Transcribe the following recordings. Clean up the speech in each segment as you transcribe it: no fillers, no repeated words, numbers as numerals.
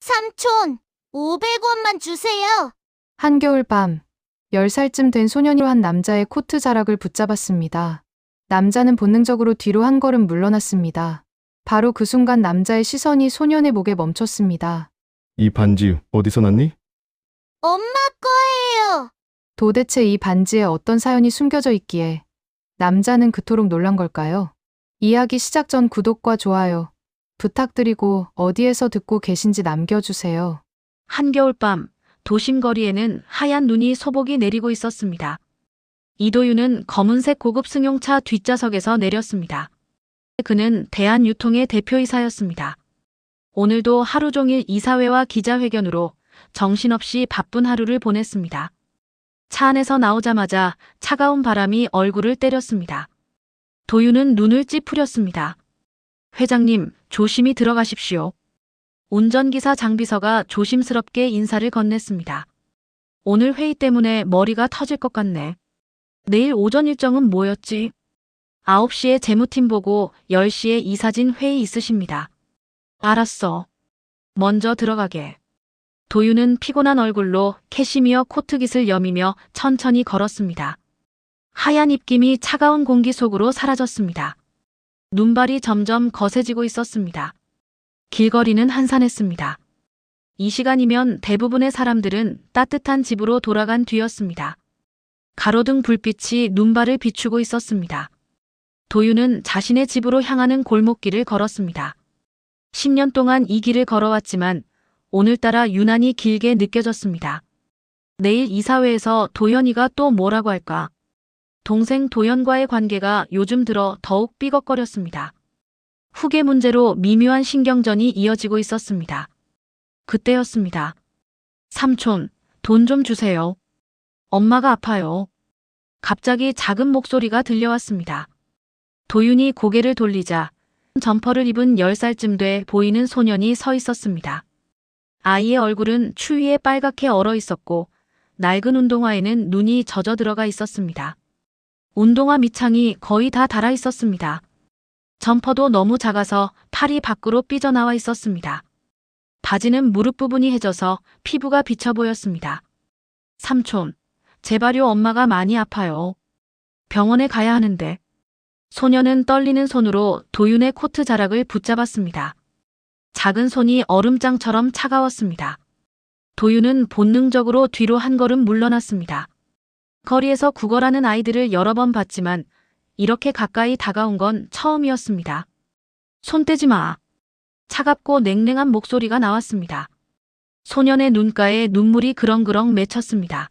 삼촌, 500원만 주세요. 한겨울 밤, 10살쯤 된 소년이 한 남자의 코트 자락을 붙잡았습니다. 남자는 본능적으로 뒤로 한 걸음 물러났습니다. 바로 그 순간 남자의 시선이 소년의 목에 멈췄습니다. 이 반지 어디서 났니? 엄마 거예요. 도대체 이 반지에 어떤 사연이 숨겨져 있기에 남자는 그토록 놀란 걸까요? 이야기 시작 전 구독과 좋아요 부탁드리고 어디에서 듣고 계신지 남겨주세요. 한겨울밤 도심 거리에는 하얀 눈이 소복이 내리고 있었습니다. 이도윤은 검은색 고급 승용차 뒷좌석에서 내렸습니다. 그는 대한유통의 대표이사였습니다. 오늘도 하루 종일 이사회와 기자회견으로 정신없이 바쁜 하루를 보냈습니다. 차 안에서 나오자마자 차가운 바람이 얼굴을 때렸습니다. 도윤은 눈을 찌푸렸습니다. 회장님, 조심히 들어가십시오. 운전기사 장비서가 조심스럽게 인사를 건넸습니다. 오늘 회의 때문에 머리가 터질 것 같네. 내일 오전 일정은 뭐였지? 9시에 재무팀 보고 10시에 이사진 회의 있으십니다. 알았어. 먼저 들어가게. 도윤은 피곤한 얼굴로 캐시미어 코트깃을 여미며 천천히 걸었습니다. 하얀 입김이 차가운 공기 속으로 사라졌습니다. 눈발이 점점 거세지고 있었습니다. 길거리는 한산했습니다. 이 시간이면 대부분의 사람들은 따뜻한 집으로 돌아간 뒤였습니다. 가로등 불빛이 눈발을 비추고 있었습니다. 도윤은 자신의 집으로 향하는 골목길을 걸었습니다. 10년 동안 이 길을 걸어왔지만 오늘따라 유난히 길게 느껴졌습니다. 내일 이사회에서 도연이가 또 뭐라고 할까? 동생 도연과의 관계가 요즘 들어 더욱 삐걱거렸습니다. 후계 문제로 미묘한 신경전이 이어지고 있었습니다. 그때였습니다. 삼촌, 돈 좀 주세요. 엄마가 아파요. 갑자기 작은 목소리가 들려왔습니다. 도윤이 고개를 돌리자 점퍼를 입은 10살쯤 돼 보이는 소년이 서 있었습니다. 아이의 얼굴은 추위에 빨갛게 얼어 있었고 낡은 운동화에는 눈이 젖어 들어가 있었습니다. 운동화 밑창이 거의 다 닳아 있었습니다. 점퍼도 너무 작아서 팔이 밖으로 삐져나와 있었습니다. 바지는 무릎 부분이 해져서 피부가 비쳐 보였습니다. 삼촌, 제발요, 엄마가 많이 아파요. 병원에 가야 하는데. 소녀는 떨리는 손으로 도윤의 코트 자락을 붙잡았습니다. 작은 손이 얼음장처럼 차가웠습니다. 도윤은 본능적으로 뒤로 한 걸음 물러났습니다. 거리에서 구걸하는 아이들을 여러 번 봤지만 이렇게 가까이 다가온 건 처음이었습니다. 손 떼지 마. 차갑고 냉랭한 목소리가 나왔습니다. 소년의 눈가에 눈물이 그렁그렁 맺혔습니다.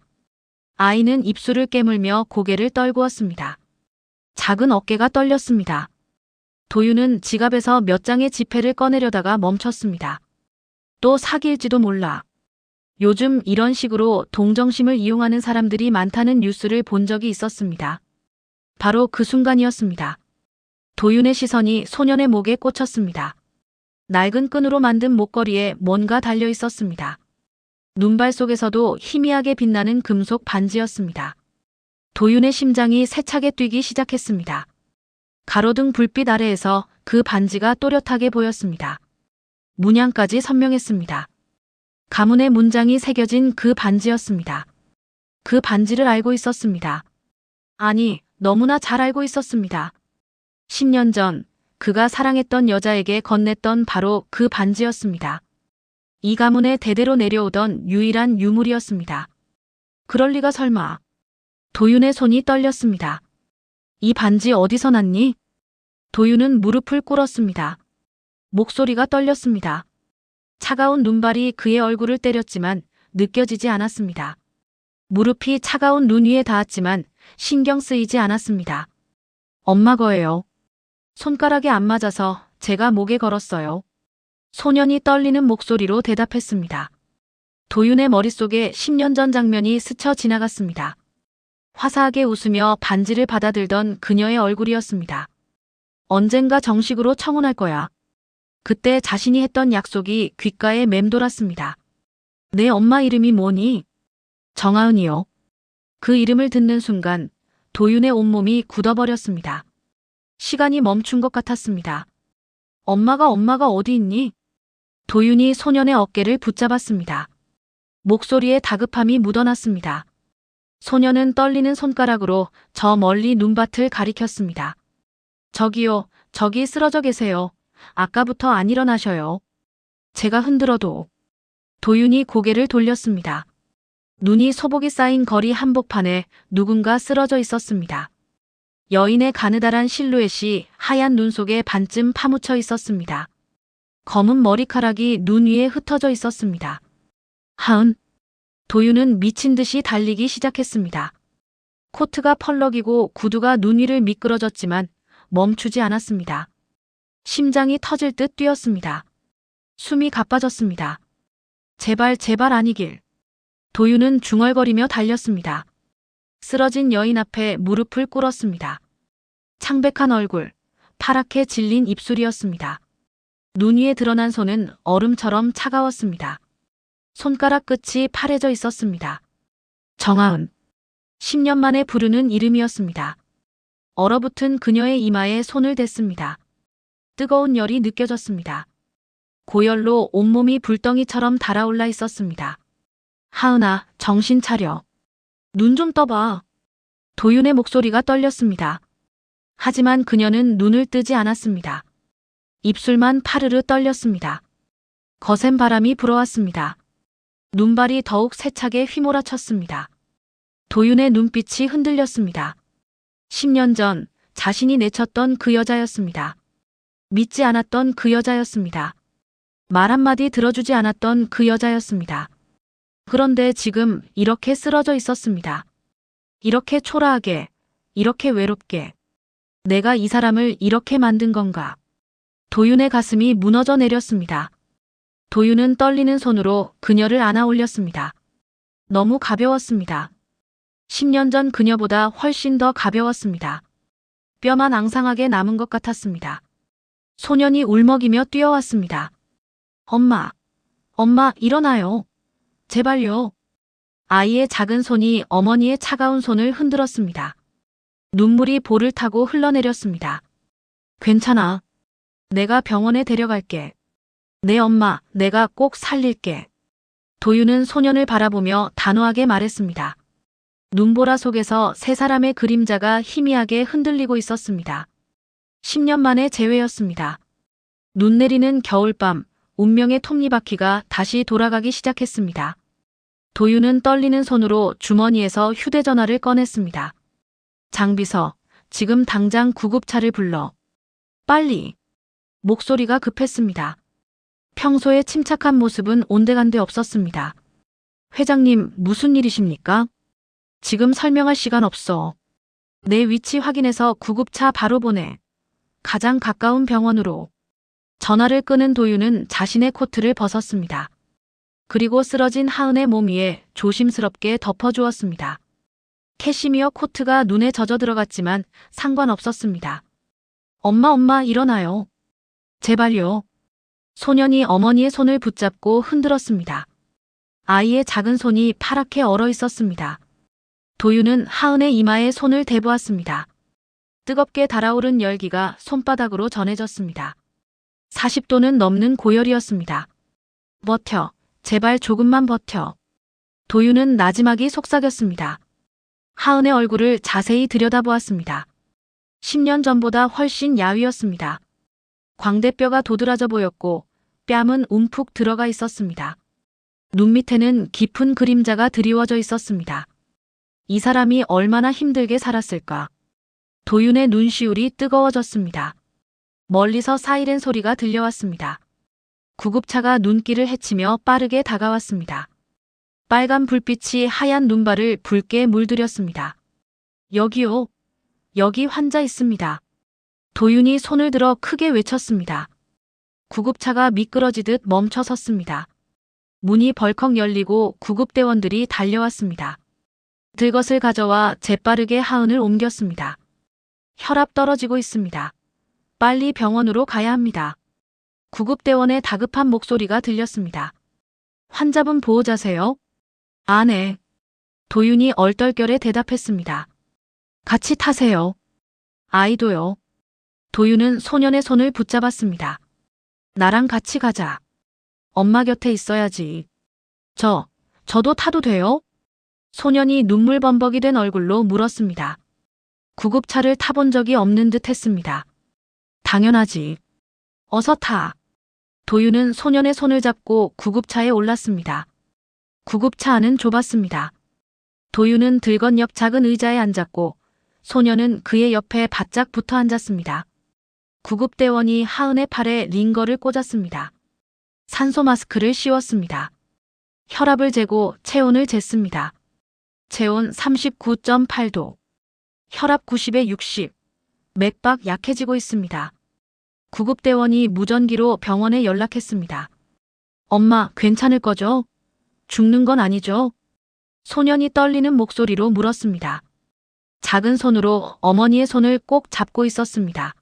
아이는 입술을 깨물며 고개를 떨구었습니다. 작은 어깨가 떨렸습니다. 도윤은 지갑에서 몇 장의 지폐를 꺼내려다가 멈췄습니다. 또 사기일지도 몰라. 요즘 이런 식으로 동정심을 이용하는 사람들이 많다는 뉴스를 본 적이 있었습니다. 바로 그 순간이었습니다. 도윤의 시선이 소년의 목에 꽂혔습니다. 낡은 끈으로 만든 목걸이에 뭔가 달려 있었습니다. 눈발 속에서도 희미하게 빛나는 금속 반지였습니다. 도윤의 심장이 세차게 뛰기 시작했습니다. 가로등 불빛 아래에서 그 반지가 또렷하게 보였습니다. 문양까지 선명했습니다. 가문의 문장이 새겨진 그 반지였습니다. 그 반지를 알고 있었습니다. 아니, 너무나 잘 알고 있었습니다. 10년 전 그가 사랑했던 여자에게 건넸던 바로 그 반지였습니다. 이 가문에 대대로 내려오던 유일한 유물이었습니다. 그럴 리가 설마. 도윤의 손이 떨렸습니다. 이 반지 어디서 났니? 도윤은 무릎을 꿇었습니다. 목소리가 떨렸습니다. 차가운 눈발이 그의 얼굴을 때렸지만 느껴지지 않았습니다. 무릎이 차가운 눈 위에 닿았지만 신경 쓰이지 않았습니다. 엄마 거예요. 손가락이 안 맞아서 제가 목에 걸었어요. 소년이 떨리는 목소리로 대답했습니다. 도윤의 머릿속에 10년 전 장면이 스쳐 지나갔습니다. 화사하게 웃으며 반지를 받아들던 그녀의 얼굴이었습니다. 언젠가 정식으로 청혼할 거야. 그때 자신이 했던 약속이 귓가에 맴돌았습니다. 내 엄마 이름이 뭐니? 정아은이요. 그 이름을 듣는 순간 도윤의 온몸이 굳어버렸습니다. 시간이 멈춘 것 같았습니다. 엄마가 어디 있니? 도윤이 소년의 어깨를 붙잡았습니다. 목소리에 다급함이 묻어났습니다. 소년은 떨리는 손가락으로 저 멀리 눈밭을 가리켰습니다. 저기요, 저기 쓰러져 계세요. 아까부터 안 일어나셔요. 제가 흔들어도. 도윤이 고개를 돌렸습니다. 눈이 소복이 쌓인 거리 한복판에 누군가 쓰러져 있었습니다. 여인의 가느다란 실루엣이 하얀 눈 속에 반쯤 파묻혀 있었습니다. 검은 머리카락이 눈 위에 흩어져 있었습니다. 하은. 도윤은 미친 듯이 달리기 시작했습니다. 코트가 펄럭이고 구두가 눈 위를 미끄러졌지만 멈추지 않았습니다. 심장이 터질 듯 뛰었습니다. 숨이 가빠졌습니다. 제발 제발 아니길. 도윤은 중얼거리며 달렸습니다. 쓰러진 여인 앞에 무릎을 꿇었습니다. 창백한 얼굴, 파랗게 질린 입술이었습니다. 눈 위에 드러난 손은 얼음처럼 차가웠습니다. 손가락 끝이 파래져 있었습니다. 정하은. 10년 만에 부르는 이름이었습니다. 얼어붙은 그녀의 이마에 손을 댔습니다. 뜨거운 열이 느껴졌습니다. 고열로 온몸이 불덩이처럼 달아올라 있었습니다. 하은아, 정신 차려. 눈 좀 떠봐. 도윤의 목소리가 떨렸습니다. 하지만 그녀는 눈을 뜨지 않았습니다. 입술만 파르르 떨렸습니다. 거센 바람이 불어왔습니다. 눈발이 더욱 세차게 휘몰아쳤습니다. 도윤의 눈빛이 흔들렸습니다. 10년 전 자신이 내쳤던 그 여자였습니다. 믿지 않았던 그 여자였습니다. 말 한마디 들어주지 않았던 그 여자였습니다. 그런데 지금 이렇게 쓰러져 있었습니다. 이렇게 초라하게, 이렇게 외롭게. 내가 이 사람을 이렇게 만든 건가? 도윤의 가슴이 무너져 내렸습니다. 도윤은 떨리는 손으로 그녀를 안아 올렸습니다. 너무 가벼웠습니다. 10년 전 그녀보다 훨씬 더 가벼웠습니다. 뼈만 앙상하게 남은 것 같았습니다. 소년이 울먹이며 뛰어왔습니다. 엄마, 엄마, 일어나요. 제발요. 아이의 작은 손이 어머니의 차가운 손을 흔들었습니다. 눈물이 볼을 타고 흘러내렸습니다. 괜찮아. 내가 병원에 데려갈게. 내 엄마, 내가 꼭 살릴게. 도윤은 소년을 바라보며 단호하게 말했습니다. 눈보라 속에서 세 사람의 그림자가 희미하게 흔들리고 있었습니다. 10년 만의 재회였습니다. 눈 내리는 겨울밤, 운명의 톱니바퀴가 다시 돌아가기 시작했습니다. 도윤은 떨리는 손으로 주머니에서 휴대전화를 꺼냈습니다. 장비서, 지금 당장 구급차를 불러. 빨리. 목소리가 급했습니다. 평소의 침착한 모습은 온데간데 없었습니다. 회장님, 무슨 일이십니까? 지금 설명할 시간 없어. 내 위치 확인해서 구급차 바로 보내. 가장 가까운 병원으로. 전화를 끄는 도윤은 자신의 코트를 벗었습니다. 그리고 쓰러진 하은의 몸 위에 조심스럽게 덮어주었습니다. 캐시미어 코트가 눈에 젖어 들어갔지만 상관없었습니다. 엄마, 일어나요. 제발요. 소년이 어머니의 손을 붙잡고 흔들었습니다. 아이의 작은 손이 파랗게 얼어 있었습니다. 도윤은 하은의 이마에 손을 대보았습니다. 뜨겁게 달아오른 열기가 손바닥으로 전해졌습니다. 40도는 넘는 고열이었습니다. 버텨. 제발 조금만 버텨. 도윤은 나지막이 속삭였습니다. 하은의 얼굴을 자세히 들여다보았습니다. 10년 전보다 훨씬 야위었습니다. 광대뼈가 도드라져 보였고 뺨은 움푹 들어가 있었습니다. 눈 밑에는 깊은 그림자가 드리워져 있었습니다. 이 사람이 얼마나 힘들게 살았을까. 도윤의 눈시울이 뜨거워졌습니다. 멀리서 사이렌 소리가 들려왔습니다. 구급차가 눈길을 헤치며 빠르게 다가왔습니다. 빨간 불빛이 하얀 눈발을 붉게 물들였습니다. 여기요. 여기 환자 있습니다. 도윤이 손을 들어 크게 외쳤습니다. 구급차가 미끄러지듯 멈춰 섰습니다. 문이 벌컥 열리고 구급대원들이 달려왔습니다. 들것을 가져와 재빠르게 하은을 옮겼습니다. 혈압 떨어지고 있습니다. 빨리 병원으로 가야 합니다. 구급대원의 다급한 목소리가 들렸습니다. 환자분 보호자세요? 아, 네. 도윤이 얼떨결에 대답했습니다. 같이 타세요. 아이도요. 도윤은 소년의 손을 붙잡았습니다. 나랑 같이 가자. 엄마 곁에 있어야지. 저도 타도 돼요? 소년이 눈물 범벅이 된 얼굴로 물었습니다. 구급차를 타본 적이 없는 듯 했습니다. 당연하지. 어서 타. 도윤은 소년의 손을 잡고 구급차에 올랐습니다. 구급차 안은 좁았습니다. 도윤은 들건 옆 작은 의자에 앉았고 소년은 그의 옆에 바짝 붙어 앉았습니다. 구급대원이 하은의 팔에 링거를 꽂았습니다. 산소 마스크를 씌웠습니다. 혈압을 재고 체온을 쟀습니다. 체온 39.8도. 혈압 90에 60. 맥박 약해지고 있습니다. 구급대원이 무전기로 병원에 연락했습니다. 엄마, 괜찮을 거죠? 죽는 건 아니죠? 소년이 떨리는 목소리로 물었습니다. 작은 손으로 어머니의 손을 꼭 잡고 있었습니다.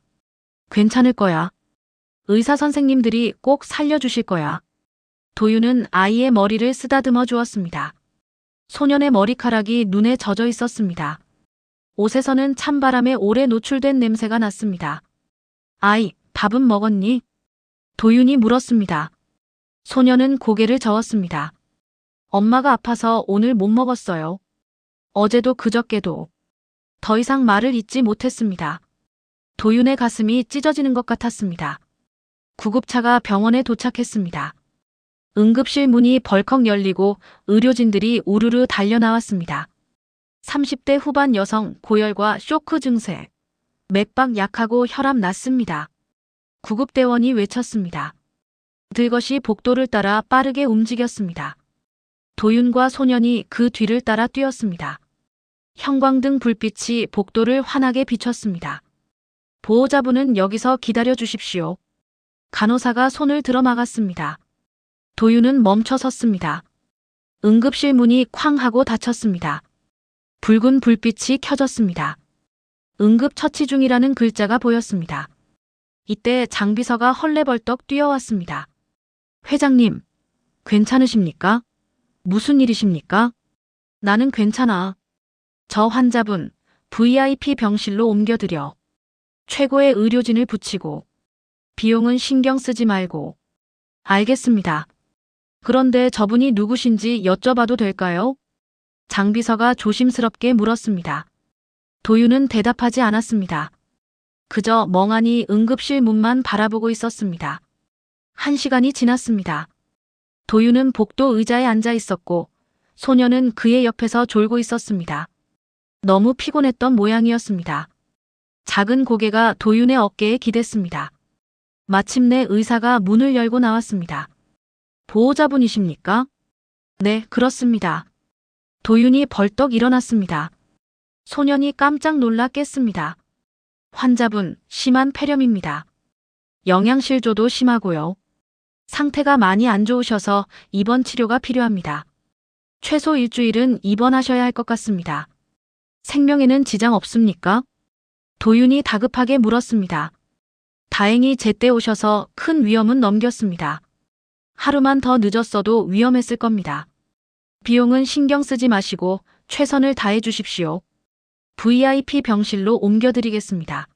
괜찮을 거야. 의사 선생님들이 꼭 살려주실 거야. 도윤은 아이의 머리를 쓰다듬어 주었습니다. 소년의 머리카락이 눈에 젖어 있었습니다. 옷에서는 찬바람에 오래 노출된 냄새가 났습니다. 아이, 밥은 먹었니? 도윤이 물었습니다. 소년은 고개를 저었습니다. 엄마가 아파서 오늘 못 먹었어요. 어제도 그저께도. 더 이상 말을 잇지 못했습니다. 도윤의 가슴이 찢어지는 것 같았습니다. 구급차가 병원에 도착했습니다. 응급실 문이 벌컥 열리고 의료진들이 우르르 달려나왔습니다. 30대 후반 여성 고열과 쇼크 증세. 맥박 약하고 혈압 낮습니다. 구급대원이 외쳤습니다. 들것이 복도를 따라 빠르게 움직였습니다. 도윤과 소년이 그 뒤를 따라 뛰었습니다. 형광등 불빛이 복도를 환하게 비췄습니다. 보호자분은 여기서 기다려 주십시오. 간호사가 손을 들어 막았습니다. 도윤은 멈춰 섰습니다. 응급실 문이 쾅 하고 닫혔습니다. 붉은 불빛이 켜졌습니다. 응급처치 중이라는 글자가 보였습니다. 이때 장비서가 헐레벌떡 뛰어왔습니다. 회장님, 괜찮으십니까? 무슨 일이십니까? 나는 괜찮아. 저 환자분 VIP 병실로 옮겨드려. 최고의 의료진을 붙이고. 비용은 신경 쓰지 말고. 알겠습니다. 그런데 저분이 누구신지 여쭤봐도 될까요? 장비서가 조심스럽게 물었습니다. 도윤은 대답하지 않았습니다. 그저 멍하니 응급실 문만 바라보고 있었습니다. 1시간이 지났습니다. 도윤은 복도 의자에 앉아 있었고 소년은 그의 옆에서 졸고 있었습니다. 너무 피곤했던 모양이었습니다. 작은 고개가 도윤의 어깨에 기댔습니다. 마침내 의사가 문을 열고 나왔습니다. 보호자분이십니까? 네, 그렇습니다. 도윤이 벌떡 일어났습니다. 소년이 깜짝 놀라 깼습니다. 환자분, 심한 폐렴입니다. 영양실조도 심하고요. 상태가 많이 안 좋으셔서 입원 치료가 필요합니다. 최소 일주일은 입원하셔야 할 것 같습니다. 생명에는 지장 없습니까? 도윤이 다급하게 물었습니다. 다행히 제때 오셔서 큰 위험은 넘겼습니다. 하루만 더 늦었어도 위험했을 겁니다. 비용은 신경 쓰지 마시고 최선을 다해 주십시오. VIP 병실로 옮겨드리겠습니다.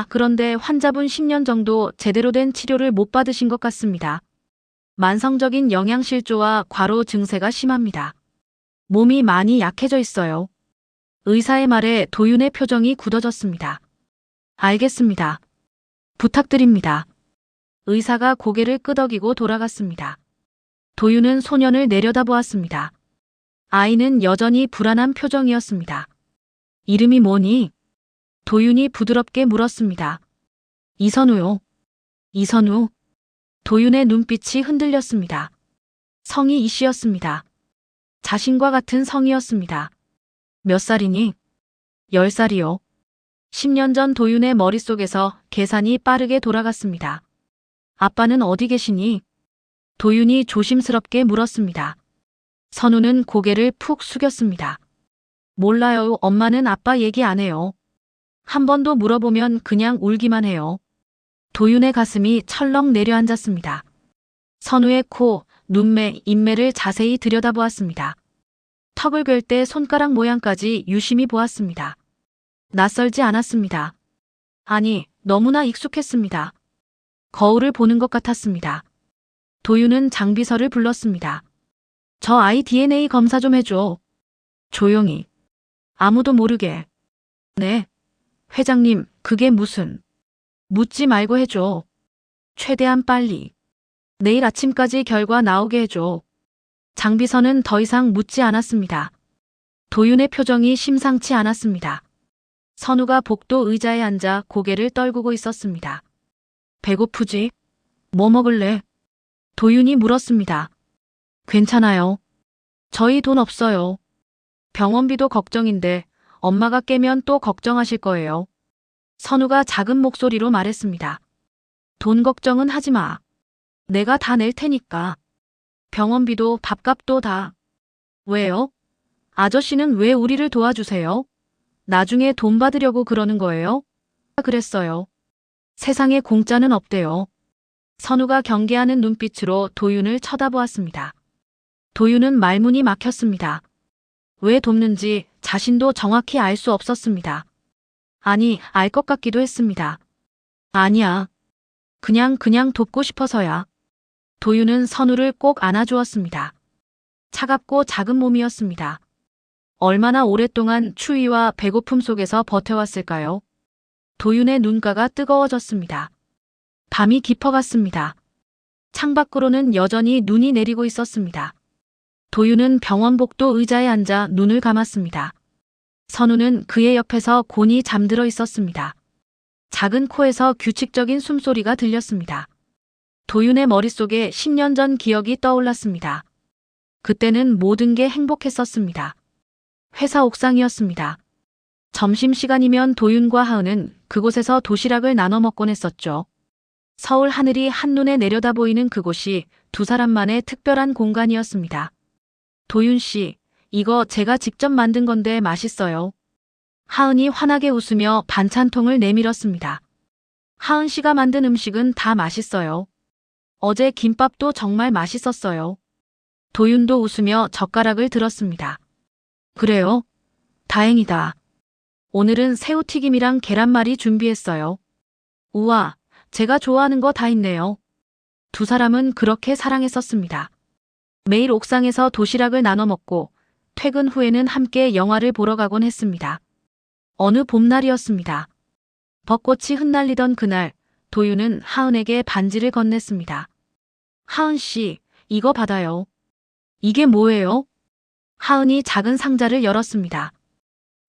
그런데 환자분 10년 정도 제대로 된 치료를 못 받으신 것 같습니다. 만성적인 영양실조와 과로 증세가 심합니다. 몸이 많이 약해져 있어요. 의사의 말에 도윤의 표정이 굳어졌습니다. 알겠습니다. 부탁드립니다. 의사가 고개를 끄덕이고 돌아갔습니다. 도윤은 소년을 내려다보았습니다. 아이는 여전히 불안한 표정이었습니다. 이름이 뭐니? 도윤이 부드럽게 물었습니다. 이선우요. 이선우. 도윤의 눈빛이 흔들렸습니다. 성이 이씨였습니다. 자신과 같은 성이었습니다. 몇 살이니? 10살이요. 10년 전 도윤의 머릿속에서 계산이 빠르게 돌아갔습니다. 아빠는 어디 계시니? 도윤이 조심스럽게 물었습니다. 선우는 고개를 푹 숙였습니다. 몰라요. 엄마는 아빠 얘기 안 해요. 한 번 더 물어보면 그냥 울기만 해요. 도윤의 가슴이 철렁 내려앉았습니다. 선우의 코, 눈매, 인매를 자세히 들여다보았습니다. 턱을 괸 때 손가락 모양까지 유심히 보았습니다. 낯설지 않았습니다. 아니, 너무나 익숙했습니다. 거울을 보는 것 같았습니다. 도윤은 장비서를 불렀습니다. 저 아이 DNA 검사 좀 해줘. 조용히. 아무도 모르게. 네. 회장님, 그게 무슨. 묻지 말고 해줘. 최대한 빨리. 내일 아침까지 결과 나오게 해줘. 장비서는 더 이상 묻지 않았습니다. 도윤의 표정이 심상치 않았습니다. 선우가 복도 의자에 앉아 고개를 떨구고 있었습니다. 배고프지? 뭐 먹을래? 도윤이 물었습니다. 괜찮아요. 저희 돈 없어요. 병원비도 걱정인데 엄마가 깨면 또 걱정하실 거예요. 선우가 작은 목소리로 말했습니다. 돈 걱정은 하지 마. 내가 다 낼 테니까. 병원비도 밥값도 다. 왜요? 아저씨는 왜 우리를 도와주세요? 나중에 돈 받으려고 그러는 거예요? 그랬어요. 세상에 공짜는 없대요. 선우가 경계하는 눈빛으로 도윤을 쳐다보았습니다. 도윤은 말문이 막혔습니다. 왜 돕는지 자신도 정확히 알 수 없었습니다. 아니, 알 것 같기도 했습니다. 아니야. 그냥 돕고 싶어서야. 도윤은 선우를 꼭 안아주었습니다. 차갑고 작은 몸이었습니다. 얼마나 오랫동안 추위와 배고픔 속에서 버텨왔을까요? 도윤의 눈가가 뜨거워졌습니다. 밤이 깊어갔습니다. 창밖으로는 여전히 눈이 내리고 있었습니다. 도윤은 병원 복도 의자에 앉아 눈을 감았습니다. 선우는 그의 옆에서 곤히 잠들어 있었습니다. 작은 코에서 규칙적인 숨소리가 들렸습니다. 도윤의 머릿속에 10년 전 기억이 떠올랐습니다. 그때는 모든 게 행복했었습니다. 회사 옥상이었습니다. 점심시간이면 도윤과 하은은 그곳에서 도시락을 나눠 먹곤 했었죠. 서울 하늘이 한눈에 내려다 보이는 그곳이 두 사람만의 특별한 공간이었습니다. 도윤 씨, 이거 제가 직접 만든 건데 맛있어요. 하은이 환하게 웃으며 반찬통을 내밀었습니다. 하은 씨가 만든 음식은 다 맛있어요. 어제 김밥도 정말 맛있었어요. 도윤도 웃으며 젓가락을 들었습니다. 그래요? 다행이다. 오늘은 새우튀김이랑 계란말이 준비했어요. 우와, 제가 좋아하는 거 다 있네요. 두 사람은 그렇게 사랑했었습니다. 매일 옥상에서 도시락을 나눠 먹고 퇴근 후에는 함께 영화를 보러 가곤 했습니다. 어느 봄날이었습니다. 벚꽃이 흩날리던 그날, 도윤은 하은에게 반지를 건넸습니다. 하은 씨, 이거 받아요. 이게 뭐예요? 하은이 작은 상자를 열었습니다.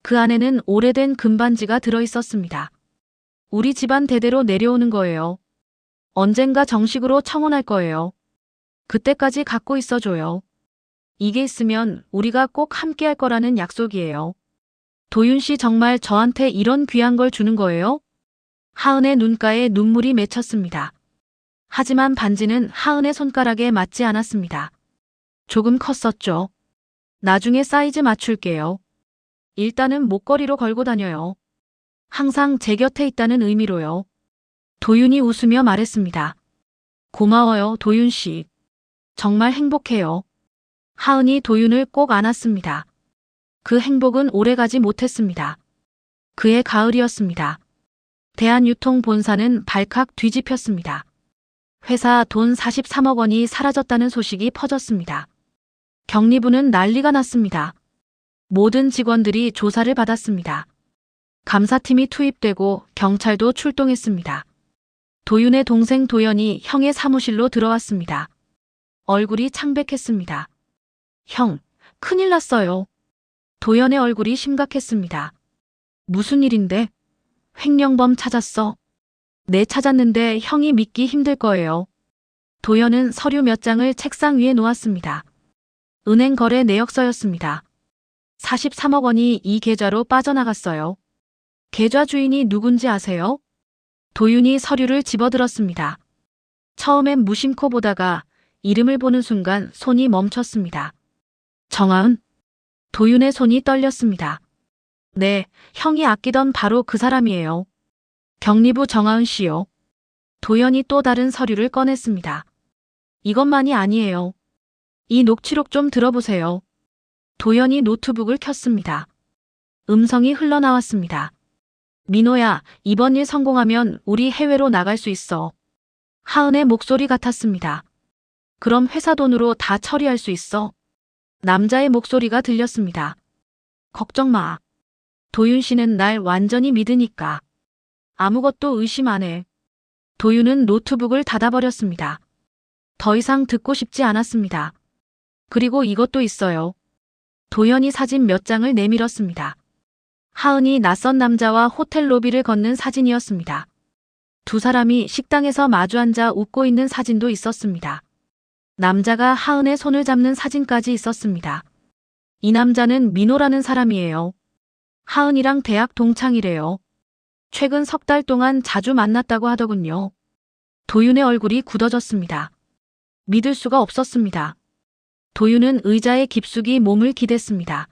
그 안에는 오래된 금반지가 들어 있었습니다. 우리 집안 대대로 내려오는 거예요. 언젠가 정식으로 청혼할 거예요. 그때까지 갖고 있어줘요. 이게 있으면 우리가 꼭 함께 할 거라는 약속이에요. 도윤 씨 정말 저한테 이런 귀한 걸 주는 거예요? 하은의 눈가에 눈물이 맺혔습니다. 하지만 반지는 하은의 손가락에 맞지 않았습니다. 조금 컸었죠. 나중에 사이즈 맞출게요. 일단은 목걸이로 걸고 다녀요. 항상 제 곁에 있다는 의미로요. 도윤이 웃으며 말했습니다. 고마워요, 도윤 씨. 정말 행복해요. 하은이 도윤을 꼭 안았습니다. 그 행복은 오래가지 못했습니다. 그해 가을이었습니다. 대한유통본사는 발칵 뒤집혔습니다. 회사 돈 43억 원이 사라졌다는 소식이 퍼졌습니다. 경리부는 난리가 났습니다. 모든 직원들이 조사를 받았습니다. 감사팀이 투입되고 경찰도 출동했습니다. 도윤의 동생 도연이 형의 사무실로 들어왔습니다. 얼굴이 창백했습니다. 형, 큰일 났어요. 도연의 얼굴이 심각했습니다. 무슨 일인데? 횡령범 찾았어. 네, 찾았는데 형이 믿기 힘들 거예요. 도연은 서류 몇 장을 책상 위에 놓았습니다. 은행 거래 내역서였습니다. 43억 원이 이 계좌로 빠져나갔어요. 계좌 주인이 누군지 아세요? 도윤이 서류를 집어들었습니다. 처음엔 무심코 보다가 이름을 보는 순간 손이 멈췄습니다. 정아은? 도윤의 손이 떨렸습니다. 네, 형이 아끼던 바로 그 사람이에요. 경리부 정아은 씨요. 도연이 또 다른 서류를 꺼냈습니다. 이것만이 아니에요. 이 녹취록 좀 들어보세요. 도연이 노트북을 켰습니다. 음성이 흘러나왔습니다. 민호야, 이번 일 성공하면 우리 해외로 나갈 수 있어. 하은의 목소리 같았습니다. 그럼 회사 돈으로 다 처리할 수 있어. 남자의 목소리가 들렸습니다. 걱정 마. 도윤 씨는 날 완전히 믿으니까. 아무것도 의심 안 해. 도윤은 노트북을 닫아버렸습니다. 더 이상 듣고 싶지 않았습니다. 그리고 이것도 있어요. 도연이 사진 몇 장을 내밀었습니다. 하은이 낯선 남자와 호텔 로비를 걷는 사진이었습니다. 두 사람이 식당에서 마주 앉아 웃고 있는 사진도 있었습니다. 남자가 하은의 손을 잡는 사진까지 있었습니다. 이 남자는 민호라는 사람이에요. 하은이랑 대학 동창이래요. 최근 석 달 동안 자주 만났다고 하더군요. 도윤의 얼굴이 굳어졌습니다. 믿을 수가 없었습니다. 도윤은 의자에 깊숙이 몸을 기댔습니다.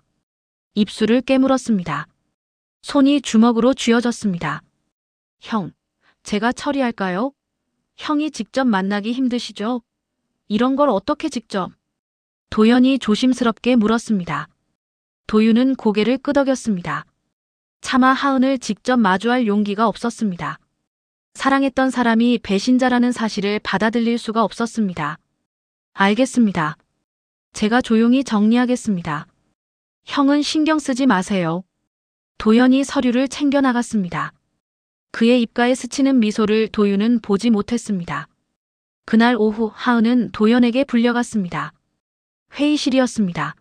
입술을 깨물었습니다. 손이 주먹으로 쥐어졌습니다. 형, 제가 처리할까요? 형이 직접 만나기 힘드시죠? 이런 걸 어떻게 직접? 도연이 조심스럽게 물었습니다. 도윤은 고개를 끄덕였습니다. 차마 하은을 직접 마주할 용기가 없었습니다. 사랑했던 사람이 배신자라는 사실을 받아들일 수가 없었습니다. 알겠습니다. 제가 조용히 정리하겠습니다. 형은 신경 쓰지 마세요. 도연이 서류를 챙겨 나갔습니다. 그의 입가에 스치는 미소를 도윤은 보지 못했습니다. 그날 오후 하은은 도연에게 불려갔습니다. 회의실이었습니다.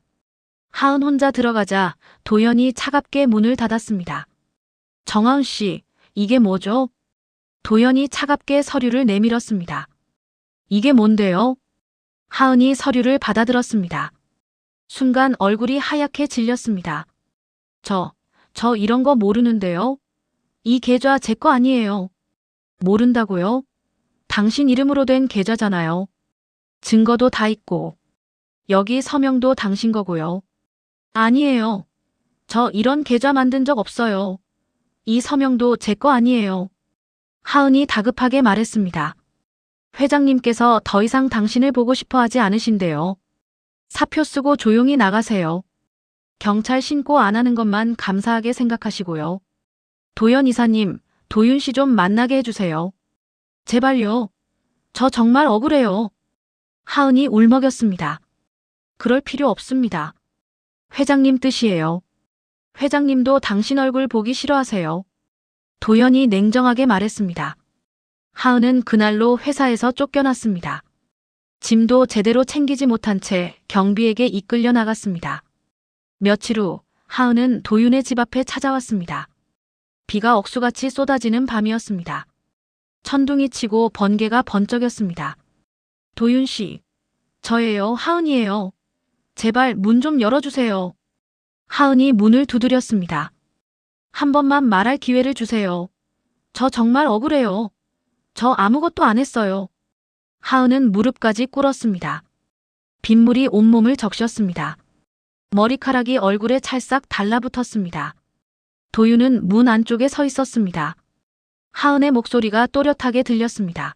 하은 혼자 들어가자 도연이 차갑게 문을 닫았습니다. 정하은 씨, 이게 뭐죠? 도연이 차갑게 서류를 내밀었습니다. 이게 뭔데요? 하은이 서류를 받아들었습니다. 순간 얼굴이 하얗게 질렸습니다. 저 이런 거 모르는데요? 이 계좌 제 거 아니에요. 모른다고요? 당신 이름으로 된 계좌잖아요. 증거도 다 있고. 여기 서명도 당신 거고요. 아니에요. 저 이런 계좌 만든 적 없어요. 이 서명도 제 거 아니에요. 하은이 다급하게 말했습니다. 회장님께서 더 이상 당신을 보고 싶어 하지 않으신대요. 사표 쓰고 조용히 나가세요. 경찰 신고 안 하는 것만 감사하게 생각하시고요. 도연 이사님, 도윤 씨 좀 만나게 해주세요. 제발요. 저 정말 억울해요. 하은이 울먹였습니다. 그럴 필요 없습니다. 회장님 뜻이에요. 회장님도 당신 얼굴 보기 싫어하세요. 도연이 냉정하게 말했습니다. 하은은 그날로 회사에서 쫓겨났습니다. 짐도 제대로 챙기지 못한 채 경비에게 이끌려 나갔습니다. 며칠 후 하은은 도윤의 집 앞에 찾아왔습니다. 비가 억수같이 쏟아지는 밤이었습니다. 천둥이 치고 번개가 번쩍였습니다. 도윤 씨, 저예요. 하은이에요. 제발 문 좀 열어주세요. 하은이 문을 두드렸습니다. 한 번만 말할 기회를 주세요. 저 정말 억울해요. 저 아무것도 안 했어요. 하은은 무릎까지 꿇었습니다. 빗물이 온몸을 적셨습니다. 머리카락이 얼굴에 찰싹 달라붙었습니다. 도윤은 문 안쪽에 서 있었습니다. 하은의 목소리가 또렷하게 들렸습니다.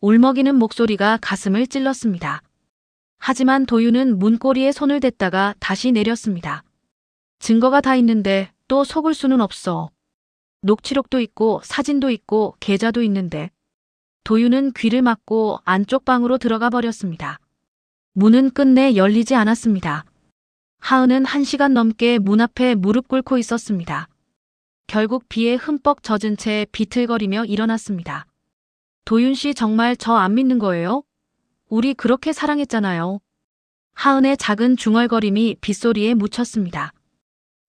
울먹이는 목소리가 가슴을 찔렀습니다. 하지만 도윤은 문고리에 손을 댔다가 다시 내렸습니다. 증거가 다 있는데 또 속을 수는 없어. 녹취록도 있고 사진도 있고 계좌도 있는데. 도윤은 귀를 막고 안쪽 방으로 들어가 버렸습니다. 문은 끝내 열리지 않았습니다. 하은은 1시간 넘게 문 앞에 무릎 꿇고 있었습니다. 결국 비에 흠뻑 젖은 채 비틀거리며 일어났습니다. 도윤 씨 정말 저 안 믿는 거예요? 우리 그렇게 사랑했잖아요. 하은의 작은 중얼거림이 빗소리에 묻혔습니다.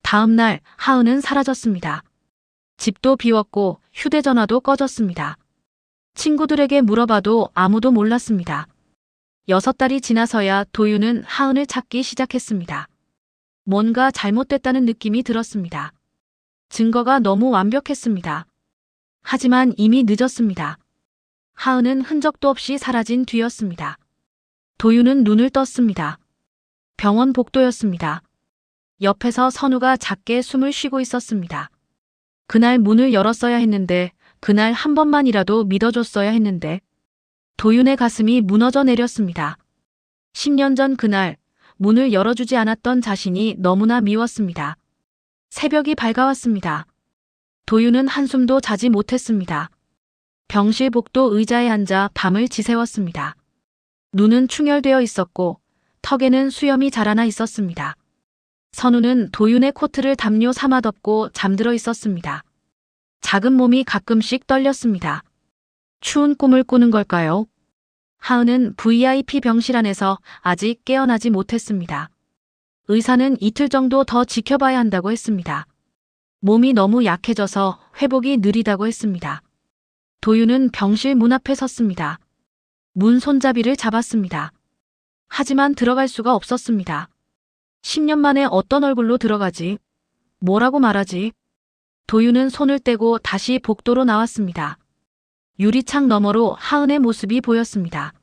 다음 날 하은은 사라졌습니다. 집도 비웠고 휴대전화도 꺼졌습니다. 친구들에게 물어봐도 아무도 몰랐습니다. 6달이 지나서야 도윤은 하은을 찾기 시작했습니다. 뭔가 잘못됐다는 느낌이 들었습니다. 증거가 너무 완벽했습니다. 하지만 이미 늦었습니다. 하은은 흔적도 없이 사라진 뒤였습니다. 도윤은 눈을 떴습니다. 병원 복도였습니다. 옆에서 선우가 작게 숨을 쉬고 있었습니다. 그날 문을 열었어야 했는데, 그날 한 번만이라도 믿어줬어야 했는데. 도윤의 가슴이 무너져 내렸습니다. 10년 전 그날 문을 열어주지 않았던 자신이 너무나 미웠습니다. 새벽이 밝아왔습니다. 도윤은 한숨도 자지 못했습니다. 병실 복도 의자에 앉아 밤을 지새웠습니다. 눈은 충혈되어 있었고 턱에는 수염이 자라나 있었습니다. 선우는 도윤의 코트를 담요 삼아 덮고 잠들어 있었습니다. 작은 몸이 가끔씩 떨렸습니다. 추운 꿈을 꾸는 걸까요? 하은은 VIP 병실 안에서 아직 깨어나지 못했습니다. 의사는 이틀 정도 더 지켜봐야 한다고 했습니다. 몸이 너무 약해져서 회복이 느리다고 했습니다. 도윤은 병실 문 앞에 섰습니다. 문 손잡이를 잡았습니다. 하지만 들어갈 수가 없었습니다. 10년 만에 어떤 얼굴로 들어가지? 뭐라고 말하지? 도윤은 손을 떼고 다시 복도로 나왔습니다. 유리창 너머로 하은의 모습이 보였습니다.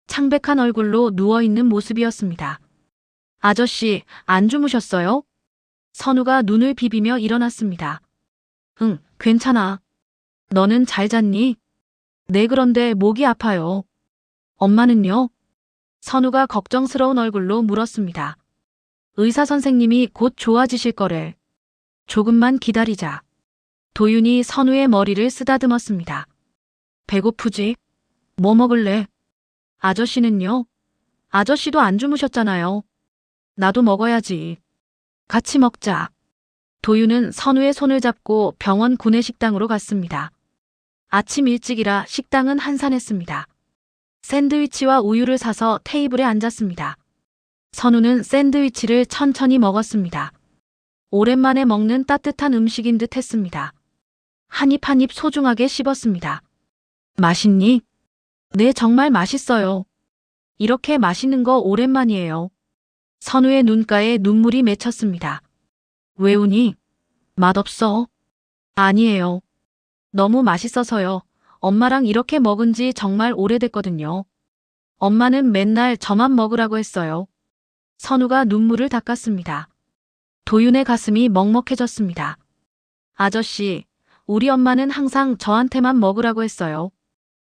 창백한 얼굴로 누워있는 모습이었습니다. 아저씨, 안 주무셨어요? 선우가 눈을 비비며 일어났습니다. 응, 괜찮아. 너는 잘 잤니? 네, 그런데 목이 아파요. 엄마는요? 선우가 걱정스러운 얼굴로 물었습니다. 의사 선생님이 곧 좋아지실 거래. 조금만 기다리자. 도윤이 선우의 머리를 쓰다듬었습니다. 배고프지? 뭐 먹을래? 아저씨는요? 아저씨도 안 주무셨잖아요. 나도 먹어야지. 같이 먹자. 도윤은 선우의 손을 잡고 병원 구내식당으로 갔습니다. 아침 일찍이라 식당은 한산했습니다. 샌드위치와 우유를 사서 테이블에 앉았습니다. 선우는 샌드위치를 천천히 먹었습니다. 오랜만에 먹는 따뜻한 음식인 듯 했습니다. 한 입 한 입 소중하게 씹었습니다. 맛있니? 네, 정말 맛있어요. 이렇게 맛있는 거 오랜만이에요. 선우의 눈가에 눈물이 맺혔습니다. 왜 우니? 맛없어? 아니에요. 너무 맛있어서요. 엄마랑 이렇게 먹은 지 정말 오래됐거든요. 엄마는 맨날 저만 먹으라고 했어요. 선우가 눈물을 닦았습니다. 도윤의 가슴이 먹먹해졌습니다. 아저씨, 우리 엄마는 항상 저한테만 먹으라고 했어요.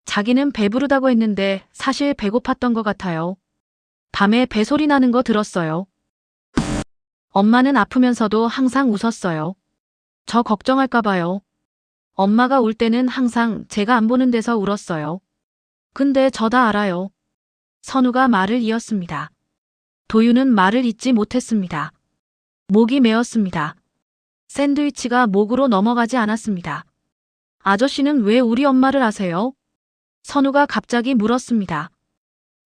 자기는 배부르다고 했는데 사실 배고팠던 것 같아요. 밤에 배소리 나는 거 들었어요. 엄마는 아프면서도 항상 웃었어요. 저 걱정할까 봐요. 엄마가 울 때는 항상 제가 안 보는 데서 울었어요. 근데 저 다 알아요. 선우가 말을 이었습니다. 도윤은 말을 잇지 못했습니다. 목이 메었습니다. 샌드위치가 목으로 넘어가지 않았습니다. 아저씨는 왜 우리 엄마를 아세요? 선우가 갑자기 물었습니다.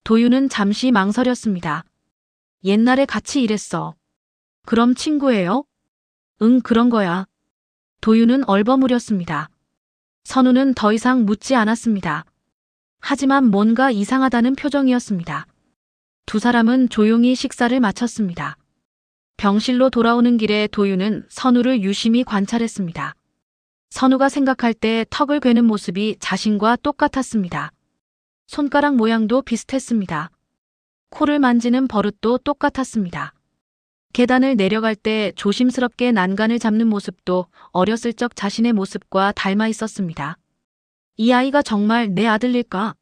도윤은 잠시 망설였습니다. 옛날에 같이 일했어. 그럼 친구예요? 응, 그런 거야. 도윤은 얼버무렸습니다. 선우는 더 이상 묻지 않았습니다. 하지만 뭔가 이상하다는 표정이었습니다. 두 사람은 조용히 식사를 마쳤습니다. 병실로 돌아오는 길에 도윤은 선우를 유심히 관찰했습니다. 선우가 생각할 때 턱을 괴는 모습이 자신과 똑같았습니다. 손가락 모양도 비슷했습니다. 코를 만지는 버릇도 똑같았습니다. 계단을 내려갈 때 조심스럽게 난간을 잡는 모습도 어렸을 적 자신의 모습과 닮아 있었습니다. 이 아이가 정말 내 아들일까?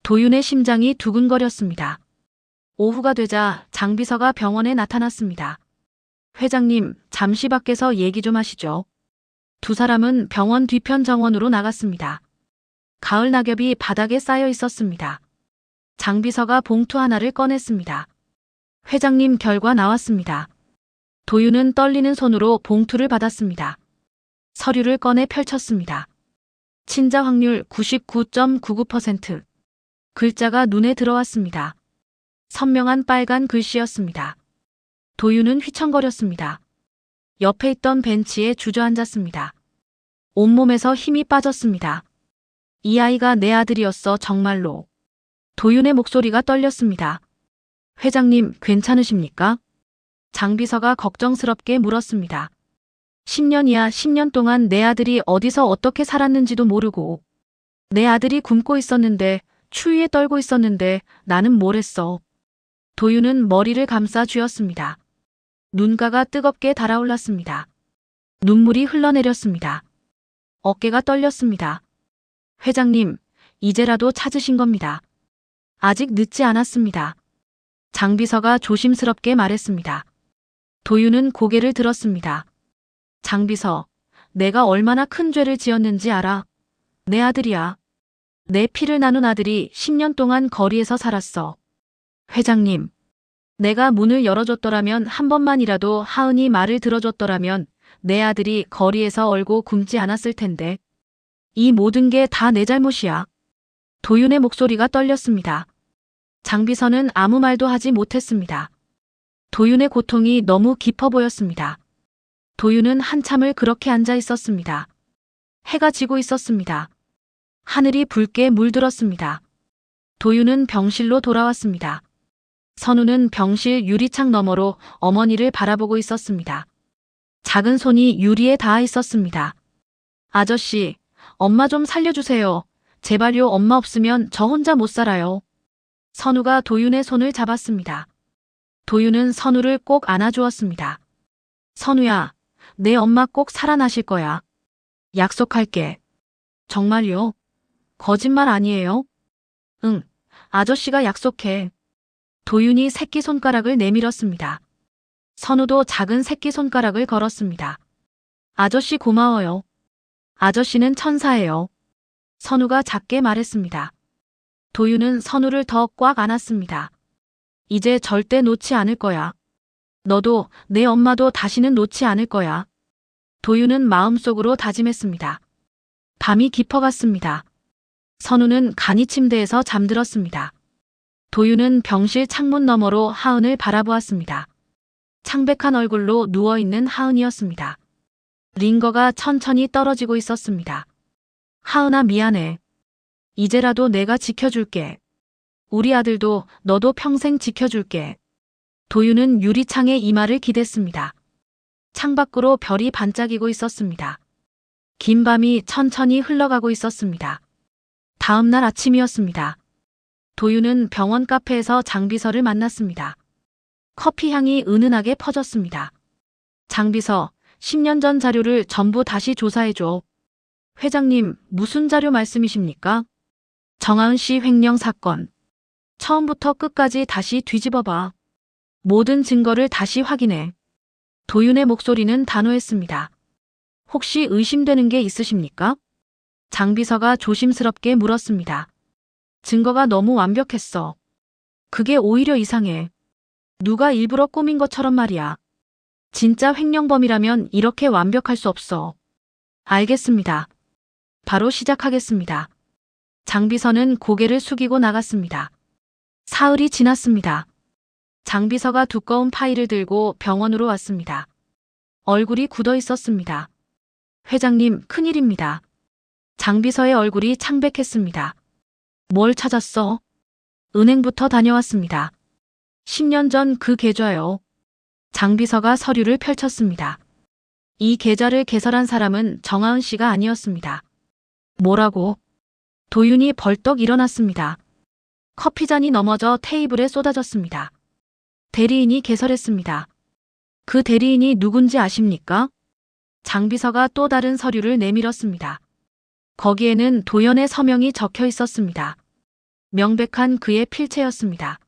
도윤의 심장이 두근거렸습니다. 오후가 되자 장비서가 병원에 나타났습니다. 회장님, 잠시 밖에서 얘기 좀 하시죠. 두 사람은 병원 뒤편 정원으로 나갔습니다. 가을 낙엽이 바닥에 쌓여 있었습니다. 장비서가 봉투 하나를 꺼냈습니다. 회장님, 결과 나왔습니다. 도윤은 떨리는 손으로 봉투를 받았습니다. 서류를 꺼내 펼쳤습니다. 친자 확률 99.99%. 글자가 눈에 들어왔습니다. 선명한 빨간 글씨였습니다. 도윤은 휘청거렸습니다. 옆에 있던 벤치에 주저앉았습니다. 온몸에서 힘이 빠졌습니다. 이 아이가 내 아들이었어, 정말로. 도윤의 목소리가 떨렸습니다. 회장님, 괜찮으십니까? 장비서가 걱정스럽게 물었습니다. 10년이야, 10년 동안 내 아들이 어디서 어떻게 살았는지도 모르고 내 아들이 굶고 있었는데, 추위에 떨고 있었는데 나는 뭘 했어. 도윤은 머리를 감싸 쥐었습니다. 눈가가 뜨겁게 달아올랐습니다. 눈물이 흘러내렸습니다. 어깨가 떨렸습니다. 회장님, 이제라도 찾으신 겁니다. 아직 늦지 않았습니다. 장비서가 조심스럽게 말했습니다. 도윤은 고개를 들었습니다. 장비서, 내가 얼마나 큰 죄를 지었는지 알아? 내 아들이야. 내 피를 나눈 아들이 10년 동안 거리에서 살았어. 회장님, 내가 문을 열어줬더라면 한 번만이라도 하은이 말을 들어줬더라면 내 아들이 거리에서 얼고 굶지 않았을 텐데. 이 모든 게 다 내 잘못이야. 도윤의 목소리가 떨렸습니다. 장비서는 아무 말도 하지 못했습니다. 도윤의 고통이 너무 깊어 보였습니다. 도윤은 한참을 그렇게 앉아 있었습니다. 해가 지고 있었습니다. 하늘이 붉게 물들었습니다. 도윤은 병실로 돌아왔습니다. 선우는 병실 유리창 너머로 어머니를 바라보고 있었습니다. 작은 손이 유리에 닿아 있었습니다. 아저씨, 엄마 좀 살려주세요. 제발요, 엄마 없으면 저 혼자 못 살아요. 선우가 도윤의 손을 잡았습니다. 도윤은 선우를 꼭 안아주었습니다. 선우야, 내 엄마 꼭 살아나실 거야. 약속할게. 정말요? 거짓말 아니에요? 응, 아저씨가 약속해. 도윤이 새끼손가락을 내밀었습니다. 선우도 작은 새끼손가락을 걸었습니다. 아저씨 고마워요. 아저씨는 천사예요. 선우가 작게 말했습니다. 도윤은 선우를 더 꽉 안았습니다. 이제 절대 놓지 않을 거야. 너도 내 엄마도 다시는 놓지 않을 거야. 도윤은 마음속으로 다짐했습니다. 밤이 깊어갔습니다. 선우는 간이 침대에서 잠들었습니다. 도윤은 병실 창문 너머로 하은을 바라보았습니다. 창백한 얼굴로 누워있는 하은이었습니다. 링거가 천천히 떨어지고 있었습니다. 하은아, 미안해. 이제라도 내가 지켜줄게. 우리 아들도 너도 평생 지켜줄게. 도윤은 유리창에 이마를 기댔습니다. 창밖으로 별이 반짝이고 있었습니다. 긴 밤이 천천히 흘러가고 있었습니다. 다음 날 아침이었습니다. 도윤은 병원 카페에서 장비서를 만났습니다. 커피 향이 은은하게 퍼졌습니다. 장비서, 10년 전 자료를 전부 다시 조사해줘. 회장님, 무슨 자료 말씀이십니까? 정하은 씨 횡령 사건. 처음부터 끝까지 다시 뒤집어봐. 모든 증거를 다시 확인해. 도윤의 목소리는 단호했습니다. 혹시 의심되는 게 있으십니까? 장비서가 조심스럽게 물었습니다. 증거가 너무 완벽했어. 그게 오히려 이상해. 누가 일부러 꾸민 것처럼 말이야. 진짜 횡령범이라면 이렇게 완벽할 수 없어. 알겠습니다. 바로 시작하겠습니다. 장비서는 고개를 숙이고 나갔습니다. 사흘이 지났습니다. 장비서가 두꺼운 파일을 들고 병원으로 왔습니다. 얼굴이 굳어 있었습니다. 회장님, 큰일입니다. 장비서의 얼굴이 창백했습니다. 뭘 찾았어? 은행부터 다녀왔습니다. 10년 전 그 계좌요. 장비서가 서류를 펼쳤습니다. 이 계좌를 개설한 사람은 정하은 씨가 아니었습니다. 뭐라고? 도윤이 벌떡 일어났습니다. 커피잔이 넘어져 테이블에 쏟아졌습니다. 대리인이 개설했습니다. 그 대리인이 누군지 아십니까? 장비서가 또 다른 서류를 내밀었습니다. 거기에는 도연의 서명이 적혀 있었습니다. 명백한 그의 필체였습니다.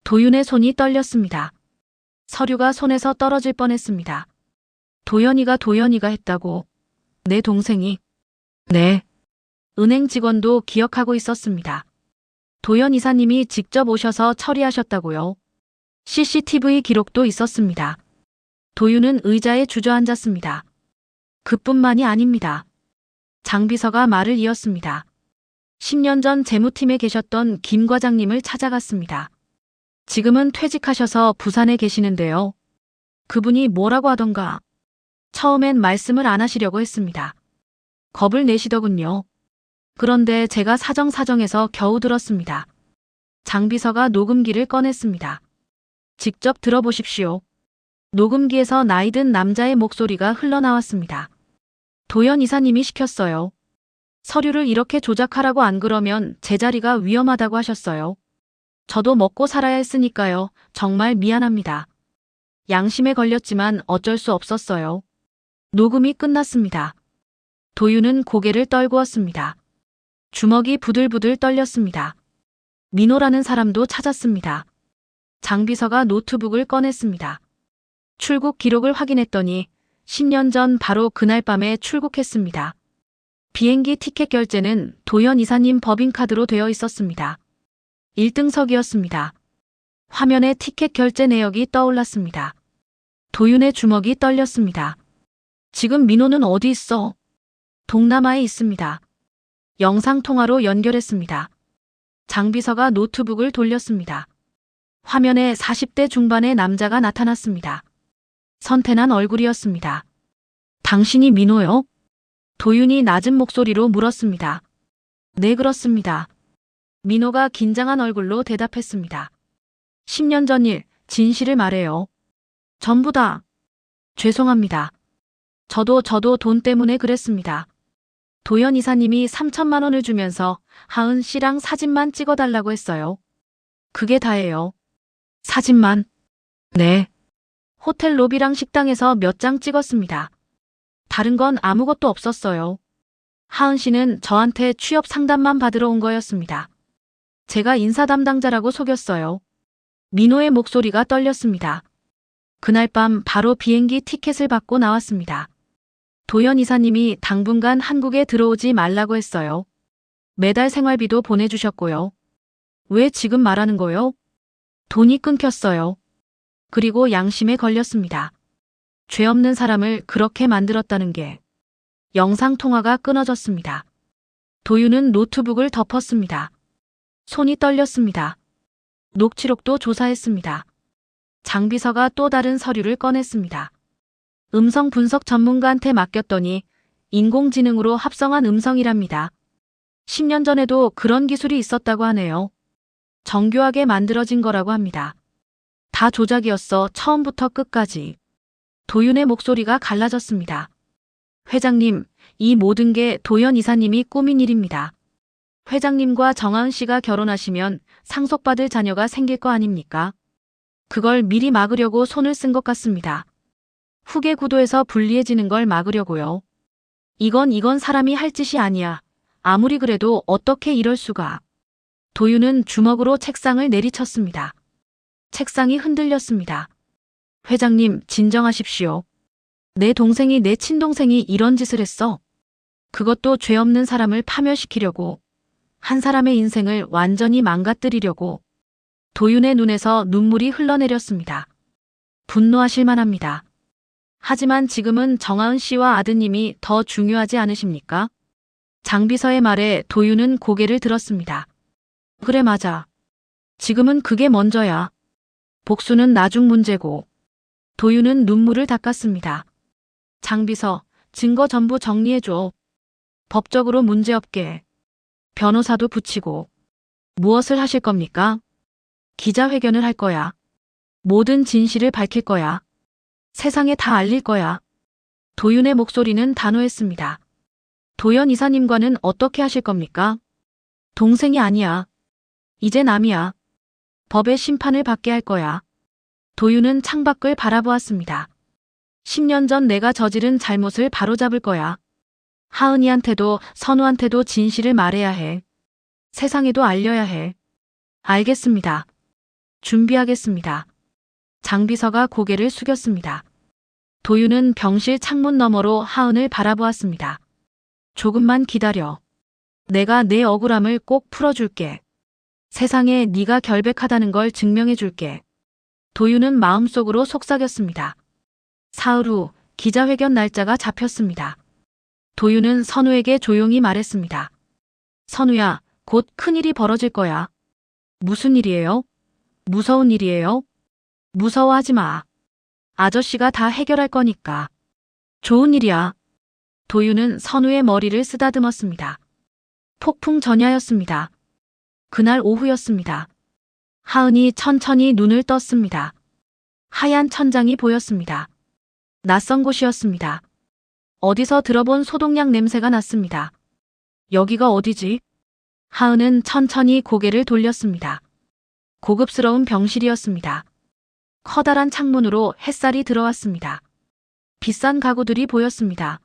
도윤의 손이 떨렸습니다. 서류가 손에서 떨어질 뻔했습니다. 도연이가 했다고. 내 동생이. 네. 은행 직원도 기억하고 있었습니다. 도연 이사님이 직접 오셔서 처리하셨다고요. CCTV 기록도 있었습니다. 도윤은 의자에 주저앉았습니다. 그뿐만이 아닙니다. 장비서가 말을 이었습니다. 10년 전 재무팀에 계셨던 김 과장님을 찾아갔습니다. 지금은 퇴직하셔서 부산에 계시는데요. 그분이 뭐라고 하던가. 처음엔 말씀을 안 하시려고 했습니다. 겁을 내시더군요. 그런데 제가 사정사정해서 겨우 들었습니다. 장비서가 녹음기를 꺼냈습니다. 직접 들어보십시오. 녹음기에서 나이든 남자의 목소리가 흘러나왔습니다. 도연 이사님이 시켰어요. 서류를 이렇게 조작하라고, 안 그러면 제 자리가 위험하다고 하셨어요. 저도 먹고 살아야 했으니까요. 정말 미안합니다. 양심에 걸렸지만 어쩔 수 없었어요. 녹음이 끝났습니다. 도윤은 고개를 떨구었습니다. 주먹이 부들부들 떨렸습니다. 민호라는 사람도 찾았습니다. 장비서가 노트북을 꺼냈습니다. 출국 기록을 확인했더니 10년 전 바로 그날 밤에 출국했습니다. 비행기 티켓 결제는 도현 이사님 법인카드로 되어 있었습니다. 1등석이었습니다. 화면에 티켓 결제 내역이 떠올랐습니다. 도윤의 주먹이 떨렸습니다. 지금 민호는 어디 있어? 동남아에 있습니다. 영상통화로 연결했습니다. 장비서가 노트북을 돌렸습니다. 화면에 40대 중반의 남자가 나타났습니다. 선태난 얼굴이었습니다. 당신이 민호요? 도윤이 낮은 목소리로 물었습니다. 네, 그렇습니다. 민호가 긴장한 얼굴로 대답했습니다. 10년 전 일, 진실을 말해요. 전부 다. 죄송합니다. 저도 돈 때문에 그랬습니다. 도현 이사님이 3천만 원을 주면서 하은 씨랑 사진만 찍어달라고 했어요. 그게 다예요. 사진만? 네. 호텔 로비랑 식당에서 몇 장 찍었습니다. 다른 건 아무것도 없었어요. 하은 씨는 저한테 취업 상담만 받으러 온 거였습니다. 제가 인사 담당자라고 속였어요. 민호의 목소리가 떨렸습니다. 그날 밤 바로 비행기 티켓을 받고 나왔습니다. 도현 이사님이 당분간 한국에 들어오지 말라고 했어요. 매달 생활비도 보내주셨고요. 왜 지금 말하는 거요? 돈이 끊겼어요. 그리고 양심에 걸렸습니다. 죄 없는 사람을 그렇게 만들었다는 게. 영상통화가 끊어졌습니다. 도윤은 노트북을 덮었습니다. 손이 떨렸습니다. 녹취록도 조사했습니다. 장비서가 또 다른 서류를 꺼냈습니다. 음성 분석 전문가한테 맡겼더니 인공지능으로 합성한 음성이랍니다. 10년 전에도 그런 기술이 있었다고 하네요. 정교하게 만들어진 거라고 합니다. 다 조작이었어, 처음부터 끝까지. 도윤의 목소리가 갈라졌습니다. 회장님, 이 모든 게 도현 이사님이 꾸민 일입니다. 회장님과 정하은 씨가 결혼하시면 상속받을 자녀가 생길 거 아닙니까? 그걸 미리 막으려고 손을 쓴 것 같습니다. 후계 구도에서 불리해지는 걸 막으려고요. 이건 사람이 할 짓이 아니야. 아무리 그래도 어떻게 이럴 수가. 도윤은 주먹으로 책상을 내리쳤습니다. 책상이 흔들렸습니다. 회장님, 진정하십시오. 내 동생이, 내 친동생이 이런 짓을 했어. 그것도 죄 없는 사람을 파멸시키려고. 한 사람의 인생을 완전히 망가뜨리려고. 도윤의 눈에서 눈물이 흘러내렸습니다. 분노하실 만합니다. 하지만 지금은 정하은 씨와 아드님이 더 중요하지 않으십니까? 장비서의 말에 도윤은 고개를 들었습니다. 그래, 맞아. 지금은 그게 먼저야. 복수는 나중 문제고. 도윤은 눈물을 닦았습니다. 장비서, 증거 전부 정리해줘. 법적으로 문제없게. 변호사도 붙이고. 무엇을 하실 겁니까? 기자회견을 할 거야. 모든 진실을 밝힐 거야. 세상에 다 알릴 거야. 도윤의 목소리는 단호했습니다. 도현 이사님과는 어떻게 하실 겁니까? 동생이 아니야. 이제 남이야. 법의 심판을 받게 할 거야. 도윤은 창밖을 바라보았습니다. 10년 전 내가 저지른 잘못을 바로잡을 거야. 하은이한테도 선우한테도 진실을 말해야 해. 세상에도 알려야 해. 알겠습니다. 준비하겠습니다. 장비서가 고개를 숙였습니다. 도윤은 병실 창문 너머로 하은을 바라보았습니다. 조금만 기다려. 내가 내 억울함을 꼭 풀어줄게. 세상에 네가 결백하다는 걸 증명해줄게. 도윤은 마음속으로 속삭였습니다. 사흘 후 기자회견 날짜가 잡혔습니다. 도윤은 선우에게 조용히 말했습니다. 선우야, 곧 큰일이 벌어질 거야. 무슨 일이에요? 무서운 일이에요? 무서워하지 마. 아저씨가 다 해결할 거니까. 좋은 일이야. 도윤은 선우의 머리를 쓰다듬었습니다. 폭풍 전야였습니다. 그날 오후였습니다. 하은이 천천히 눈을 떴습니다. 하얀 천장이 보였습니다. 낯선 곳이었습니다. 어디서 들어본 소독약 냄새가 났습니다. 여기가 어디지? 하은은 천천히 고개를 돌렸습니다. 고급스러운 병실이었습니다. 커다란 창문으로 햇살이 들어왔습니다. 비싼 가구들이 보였습니다.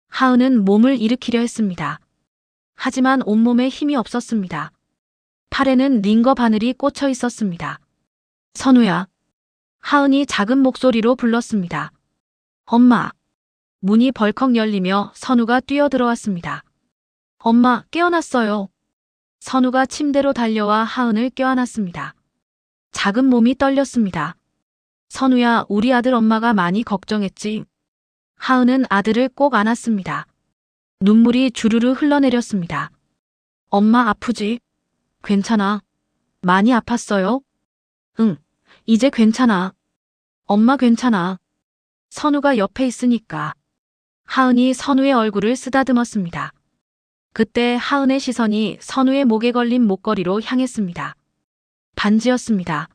하은은 몸을 일으키려 했습니다. 하지만 온몸에 힘이 없었습니다. 팔에는 링거 바늘이 꽂혀 있었습니다. 선우야. 하은이 작은 목소리로 불렀습니다. 엄마. 문이 벌컥 열리며 선우가 뛰어들어왔습니다. 엄마, 깨어났어요. 선우가 침대로 달려와 하은을 껴안았습니다. 작은 몸이 떨렸습니다. 선우야, 우리 아들 엄마가 많이 걱정했지. 하은은 아들을 꼭 안았습니다. 눈물이 주르르 흘러내렸습니다. 엄마 아프지? 괜찮아. 많이 아팠어요? 응, 이제 괜찮아. 엄마 괜찮아. 선우가 옆에 있으니까. 하은이 선우의 얼굴을 쓰다듬었습니다. 그때 하은의 시선이 선우의 목에 걸린 목걸이로 향했습니다. 반지였습니다.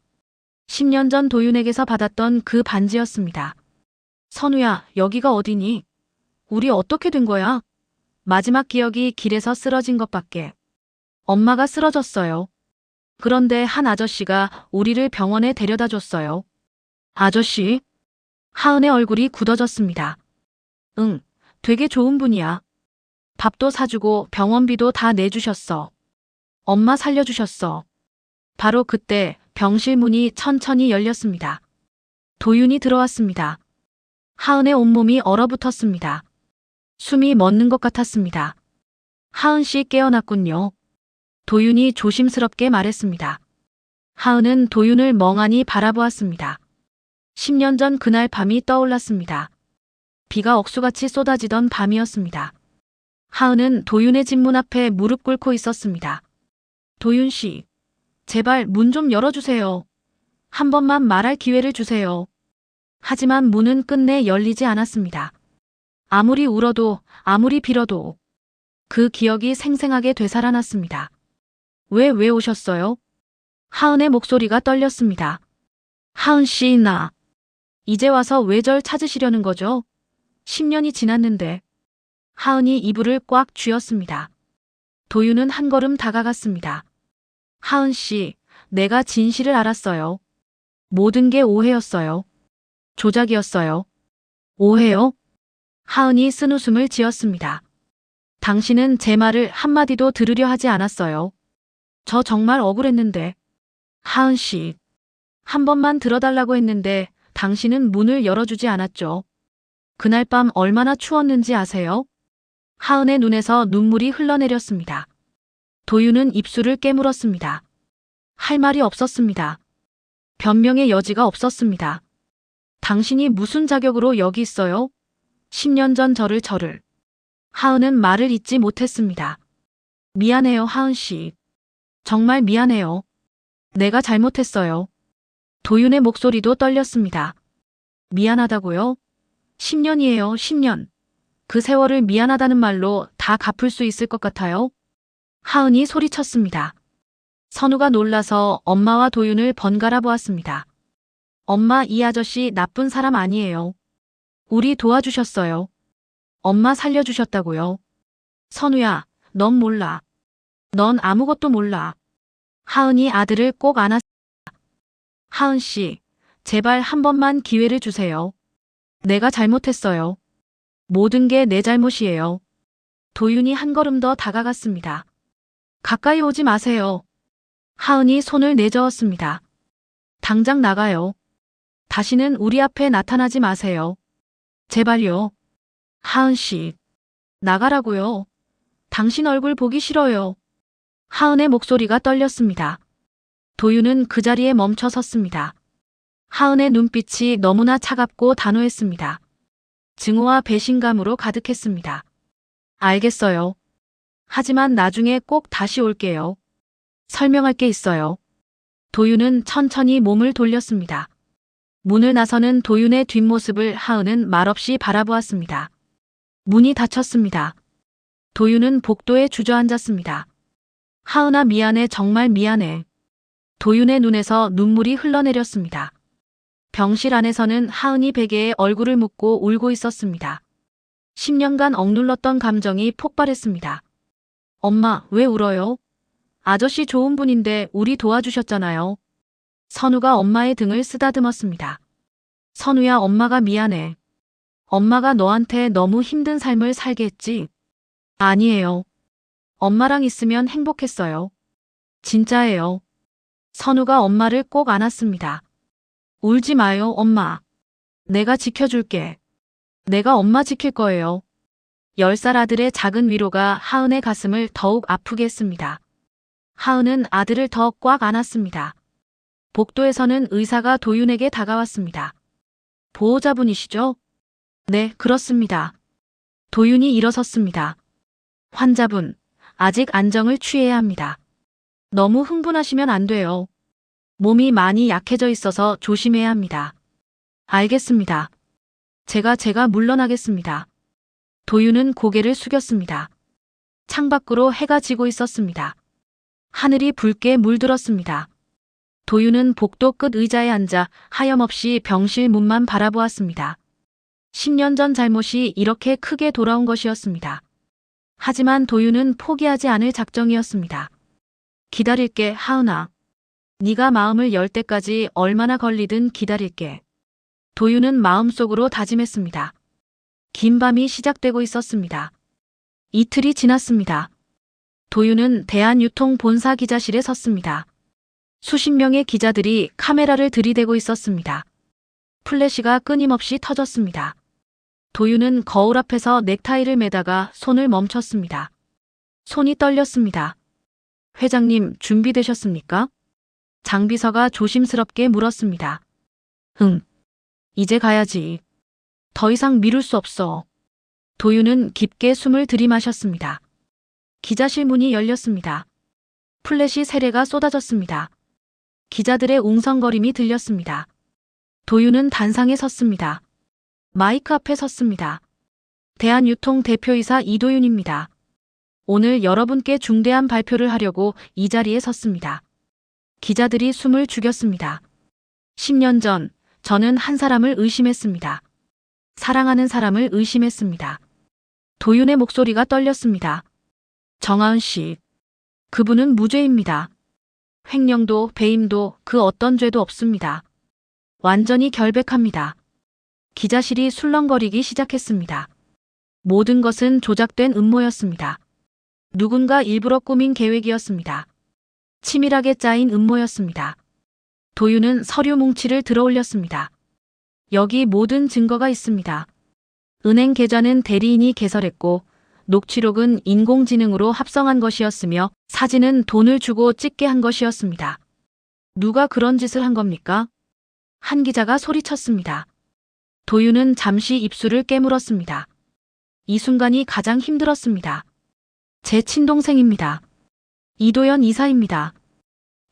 10년 전 도윤에게서 받았던 그 반지였습니다. 선우야, 여기가 어디니? 우리 어떻게 된 거야? 마지막 기억이 길에서 쓰러진 것밖에. 엄마가 쓰러졌어요. 그런데 한 아저씨가 우리를 병원에 데려다 줬어요. 아저씨? 하은의 얼굴이 굳어졌습니다. 응, 되게 좋은 분이야. 밥도 사주고 병원비도 다 내주셨어. 엄마 살려주셨어. 바로 그때 병실 문이 천천히 열렸습니다. 도윤이 들어왔습니다. 하은의 온몸이 얼어붙었습니다. 숨이 멎는 것 같았습니다. 하은 씨 깨어났군요. 도윤이 조심스럽게 말했습니다. 하은은 도윤을 멍하니 바라보았습니다. 10년 전 그날 밤이 떠올랐습니다. 비가 억수같이 쏟아지던 밤이었습니다. 하은은 도윤의 집 문 앞에 무릎 꿇고 있었습니다. 도윤 씨, 제발 문 좀 열어주세요. 한 번만 말할 기회를 주세요. 하지만 문은 끝내 열리지 않았습니다. 아무리 울어도 아무리 빌어도 그 기억이 생생하게 되살아났습니다. 왜 오셨어요? 하은의 목소리가 떨렸습니다. 하은 씨, 나 이제 와서 왜 절 찾으시려는 거죠? 10년이 지났는데. 하은이 이불을 꽉 쥐었습니다. 도윤은 한 걸음 다가갔습니다. 하은 씨, 내가 진실을 알았어요. 모든 게 오해였어요. 조작이었어요. 오해요? 하은이 쓴웃음을 지었습니다. 당신은 제 말을 한마디도 들으려 하지 않았어요. 저 정말 억울했는데. 하은 씨, 한 번만 들어달라고 했는데 당신은 문을 열어주지 않았죠. 그날 밤 얼마나 추웠는지 아세요? 하은의 눈에서 눈물이 흘러내렸습니다. 도윤은 입술을 깨물었습니다. 할 말이 없었습니다. 변명의 여지가 없었습니다. 당신이 무슨 자격으로 여기 있어요? 10년 전 저를. 하은은 말을 잇지 못했습니다. 미안해요, 하은 씨. 정말 미안해요. 내가 잘못했어요. 도윤의 목소리도 떨렸습니다. 미안하다고요? 10년이에요, 10년. 그 세월을 미안하다는 말로 다 갚을 수 있을 것 같아요? 하은이 소리쳤습니다. 선우가 놀라서 엄마와 도윤을 번갈아 보았습니다. 엄마, 이 아저씨 나쁜 사람 아니에요. 우리 도와주셨어요. 엄마 살려주셨다고요. 선우야, 넌 몰라. 넌 아무것도 몰라. 하은이 아들을 꼭 안았습니다. 하은 씨, 제발 한 번만 기회를 주세요. 내가 잘못했어요. 모든 게 내 잘못이에요. 도윤이 한 걸음 더 다가갔습니다. 가까이 오지 마세요. 하은이 손을 내저었습니다. 당장 나가요. 다시는 우리 앞에 나타나지 마세요. 제발요. 하은 씨, 나가라고요. 당신 얼굴 보기 싫어요. 하은의 목소리가 떨렸습니다. 도윤은 그 자리에 멈춰 섰습니다. 하은의 눈빛이 너무나 차갑고 단호했습니다. 증오와 배신감으로 가득했습니다. 알겠어요. 하지만 나중에 꼭 다시 올게요. 설명할 게 있어요. 도윤은 천천히 몸을 돌렸습니다. 문을 나서는 도윤의 뒷모습을 하은은 말없이 바라보았습니다. 문이 닫혔습니다. 도윤은 복도에 주저앉았습니다. 하은아, 미안해, 정말 미안해. 도윤의 눈에서 눈물이 흘러내렸습니다. 병실 안에서는 하은이 베개에 얼굴을 묻고 울고 있었습니다. 10년간 억눌렀던 감정이 폭발했습니다. 엄마, 왜 울어요? 아저씨 좋은 분인데 우리 도와주셨잖아요. 선우가 엄마의 등을 쓰다듬었습니다. 선우야, 엄마가 미안해. 엄마가 너한테 너무 힘든 삶을 살게 했지? 아니에요. 엄마랑 있으면 행복했어요. 진짜예요. 선우가 엄마를 꼭 안았습니다. 울지 마요, 엄마. 내가 지켜줄게. 내가 엄마 지킬 거예요. 10살 아들의 작은 위로가 하은의 가슴을 더욱 아프게 했습니다. 하은은 아들을 더 꽉 안았습니다. 복도에서는 의사가 도윤에게 다가왔습니다. 보호자분이시죠? 네, 그렇습니다. 도윤이 일어섰습니다. 환자분, 아직 안정을 취해야 합니다. 너무 흥분하시면 안 돼요. 몸이 많이 약해져 있어서 조심해야 합니다. 알겠습니다. 제가 물러나겠습니다. 도윤은 고개를 숙였습니다. 창밖으로 해가 지고 있었습니다. 하늘이 붉게 물들었습니다. 도윤은 복도 끝 의자에 앉아 하염없이 병실 문만 바라보았습니다. 10년 전 잘못이 이렇게 크게 돌아온 것이었습니다. 하지만 도윤은 포기하지 않을 작정이었습니다. 기다릴게, 하은아. 네가 마음을 열 때까지 얼마나 걸리든 기다릴게. 도윤은 마음속으로 다짐했습니다. 긴 밤이 시작되고 있었습니다. 이틀이 지났습니다. 도윤은 대한유통 본사 기자실에 섰습니다. 수십 명의 기자들이 카메라를 들이대고 있었습니다. 플래시가 끊임없이 터졌습니다. 도윤은 거울 앞에서 넥타이를 매다가 손을 멈췄습니다. 손이 떨렸습니다. 회장님, 준비되셨습니까? 장비서가 조심스럽게 물었습니다. 응. 이제 가야지. 더 이상 미룰 수 없어. 도윤은 깊게 숨을 들이마셨습니다. 기자실 문이 열렸습니다. 플래시 세례가 쏟아졌습니다. 기자들의 웅성거림이 들렸습니다. 도윤은 단상에 섰습니다. 마이크 앞에 섰습니다. 대한유통 대표이사 이도윤입니다. 오늘 여러분께 중대한 발표를 하려고 이 자리에 섰습니다. 기자들이 숨을 죽였습니다. 10년 전 저는 한 사람을 의심했습니다. 사랑하는 사람을 의심했습니다. 도윤의 목소리가 떨렸습니다. 정하은 씨. 그분은 무죄입니다. 횡령도 배임도 그 어떤 죄도 없습니다. 완전히 결백합니다. 기자실이 술렁거리기 시작했습니다. 모든 것은 조작된 음모였습니다. 누군가 일부러 꾸민 계획이었습니다. 치밀하게 짜인 음모였습니다. 도윤은 서류 뭉치를 들어올렸습니다. 여기 모든 증거가 있습니다. 은행 계좌는 대리인이 개설했고 녹취록은 인공지능으로 합성한 것이었으며 사진은 돈을 주고 찍게 한 것이었습니다. 누가 그런 짓을 한 겁니까? 한 기자가 소리쳤습니다. 도윤은 잠시 입술을 깨물었습니다. 이 순간이 가장 힘들었습니다. 제 친동생입니다. 이도연 이사입니다.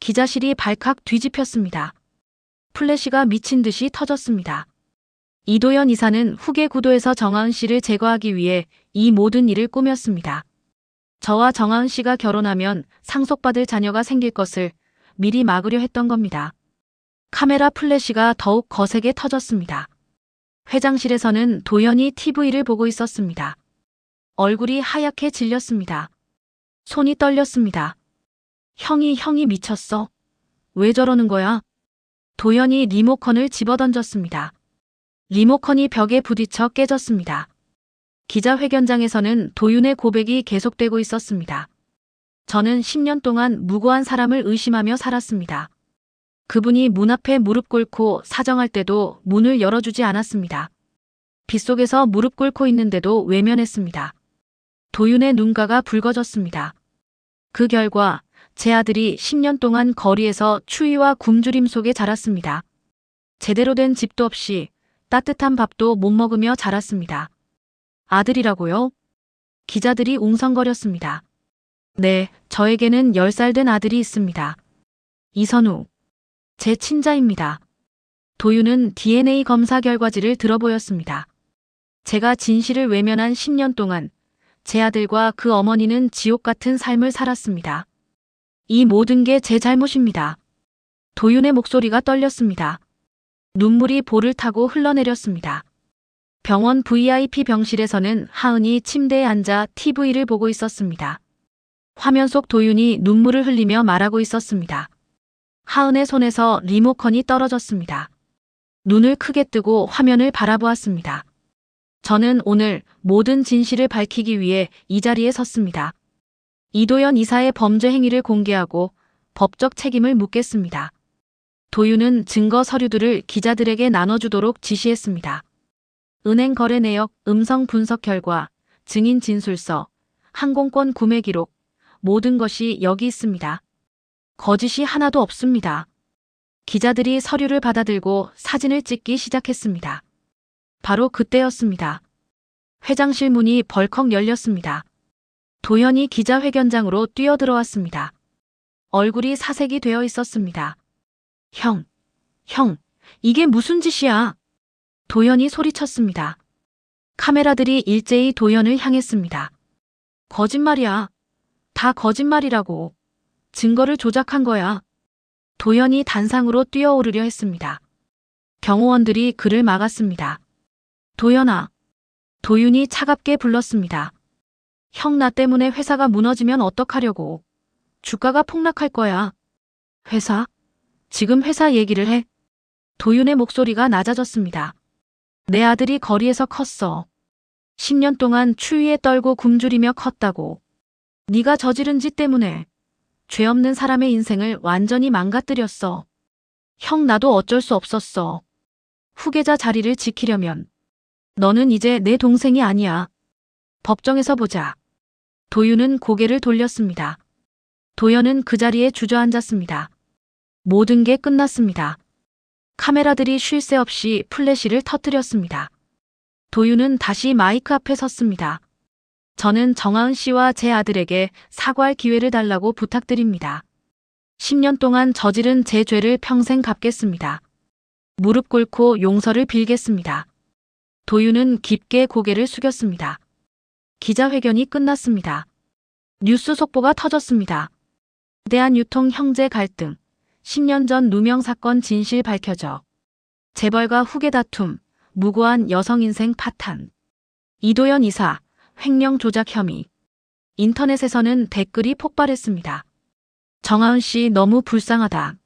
기자실이 발칵 뒤집혔습니다. 플래시가 미친 듯이 터졌습니다. 이도연 이사는 후계 구도에서 정하은 씨를 제거하기 위해 이 모든 일을 꾸몄습니다. 저와 정하은 씨가 결혼하면 상속받을 자녀가 생길 것을 미리 막으려 했던 겁니다. 카메라 플래시가 더욱 거세게 터졌습니다. 회장실에서는 도연이 TV를 보고 있었습니다. 얼굴이 하얗게 질렸습니다. 손이 떨렸습니다. 형이 미쳤어. 왜 저러는 거야? 도연이 리모컨을 집어던졌습니다. 리모컨이 벽에 부딪혀 깨졌습니다. 기자회견장에서는 도윤의 고백이 계속되고 있었습니다. 저는 10년 동안 무고한 사람을 의심하며 살았습니다. 그분이 문 앞에 무릎 꿇고 사정할 때도 문을 열어주지 않았습니다. 빗속에서 무릎 꿇고 있는데도 외면했습니다. 도윤의 눈가가 붉어졌습니다. 그 결과 제 아들이 10년 동안 거리에서 추위와 굶주림 속에 자랐습니다. 제대로 된 집도 없이 따뜻한 밥도 못 먹으며 자랐습니다. 아들이라고요? 기자들이 웅성거렸습니다. 네, 저에게는 10살 된 아들이 있습니다. 이선우. 제 친자입니다. 도윤은 DNA 검사 결과지를 들어보였습니다. 제가 진실을 외면한 10년 동안 제 아들과 그 어머니는 지옥 같은 삶을 살았습니다. 이 모든 게 제 잘못입니다. 도윤의 목소리가 떨렸습니다. 눈물이 볼을 타고 흘러내렸습니다. 병원 VIP 병실에서는 하은이 침대에 앉아 TV를 보고 있었습니다. 화면 속 도윤이 눈물을 흘리며 말하고 있었습니다. 하은의 손에서 리모컨이 떨어졌습니다. 눈을 크게 뜨고 화면을 바라보았습니다. 저는 오늘 모든 진실을 밝히기 위해 이 자리에 섰습니다. 이도연 이사의 범죄 행위를 공개하고 법적 책임을 묻겠습니다. 도윤은 증거 서류들을 기자들에게 나눠주도록 지시했습니다. 은행 거래 내역, 음성 분석 결과, 증인 진술서, 항공권 구매 기록, 모든 것이 여기 있습니다. 거짓이 하나도 없습니다. 기자들이 서류를 받아들고 사진을 찍기 시작했습니다. 바로 그때였습니다. 회장실 문이 벌컥 열렸습니다. 도현이 기자회견장으로 뛰어들어왔습니다. 얼굴이 사색이 되어 있었습니다. 형, 이게 무슨 짓이야? 도현이 소리쳤습니다. 카메라들이 일제히 도현을 향했습니다. 거짓말이야. 다 거짓말이라고. 증거를 조작한 거야. 도현이 단상으로 뛰어오르려 했습니다. 경호원들이 그를 막았습니다. 도현아. 도윤이 차갑게 불렀습니다. 형, 나 때문에 회사가 무너지면 어떡하려고. 주가가 폭락할 거야. 회사? 지금 회사 얘기를 해. 도윤의 목소리가 낮아졌습니다. 내 아들이 거리에서 컸어. 10년 동안 추위에 떨고 굶주리며 컸다고. 네가 저지른 짓 때문에 죄 없는 사람의 인생을 완전히 망가뜨렸어. 형, 나도 어쩔 수 없었어. 후계자 자리를 지키려면 너는 이제 내 동생이 아니야. 법정에서 보자. 도윤은 고개를 돌렸습니다. 도현은 그 자리에 주저앉았습니다. 모든 게 끝났습니다. 카메라들이 쉴 새 없이 플래시를 터뜨렸습니다. 도윤은 다시 마이크 앞에 섰습니다. 저는 정하은 씨와 제 아들에게 사과할 기회를 달라고 부탁드립니다. 10년 동안 저지른 제 죄를 평생 갚겠습니다. 무릎 꿇고 용서를 빌겠습니다. 도윤은 깊게 고개를 숙였습니다. 기자회견이 끝났습니다. 뉴스 속보가 터졌습니다. 대한유통 형제 갈등, 10년 전 누명 사건 진실 밝혀져. 재벌과 후계 다툼, 무고한 여성 인생 파탄. 이도현 이사, 횡령 조작 혐의. 인터넷에서는 댓글이 폭발했습니다. 정하은 씨 너무 불쌍하다.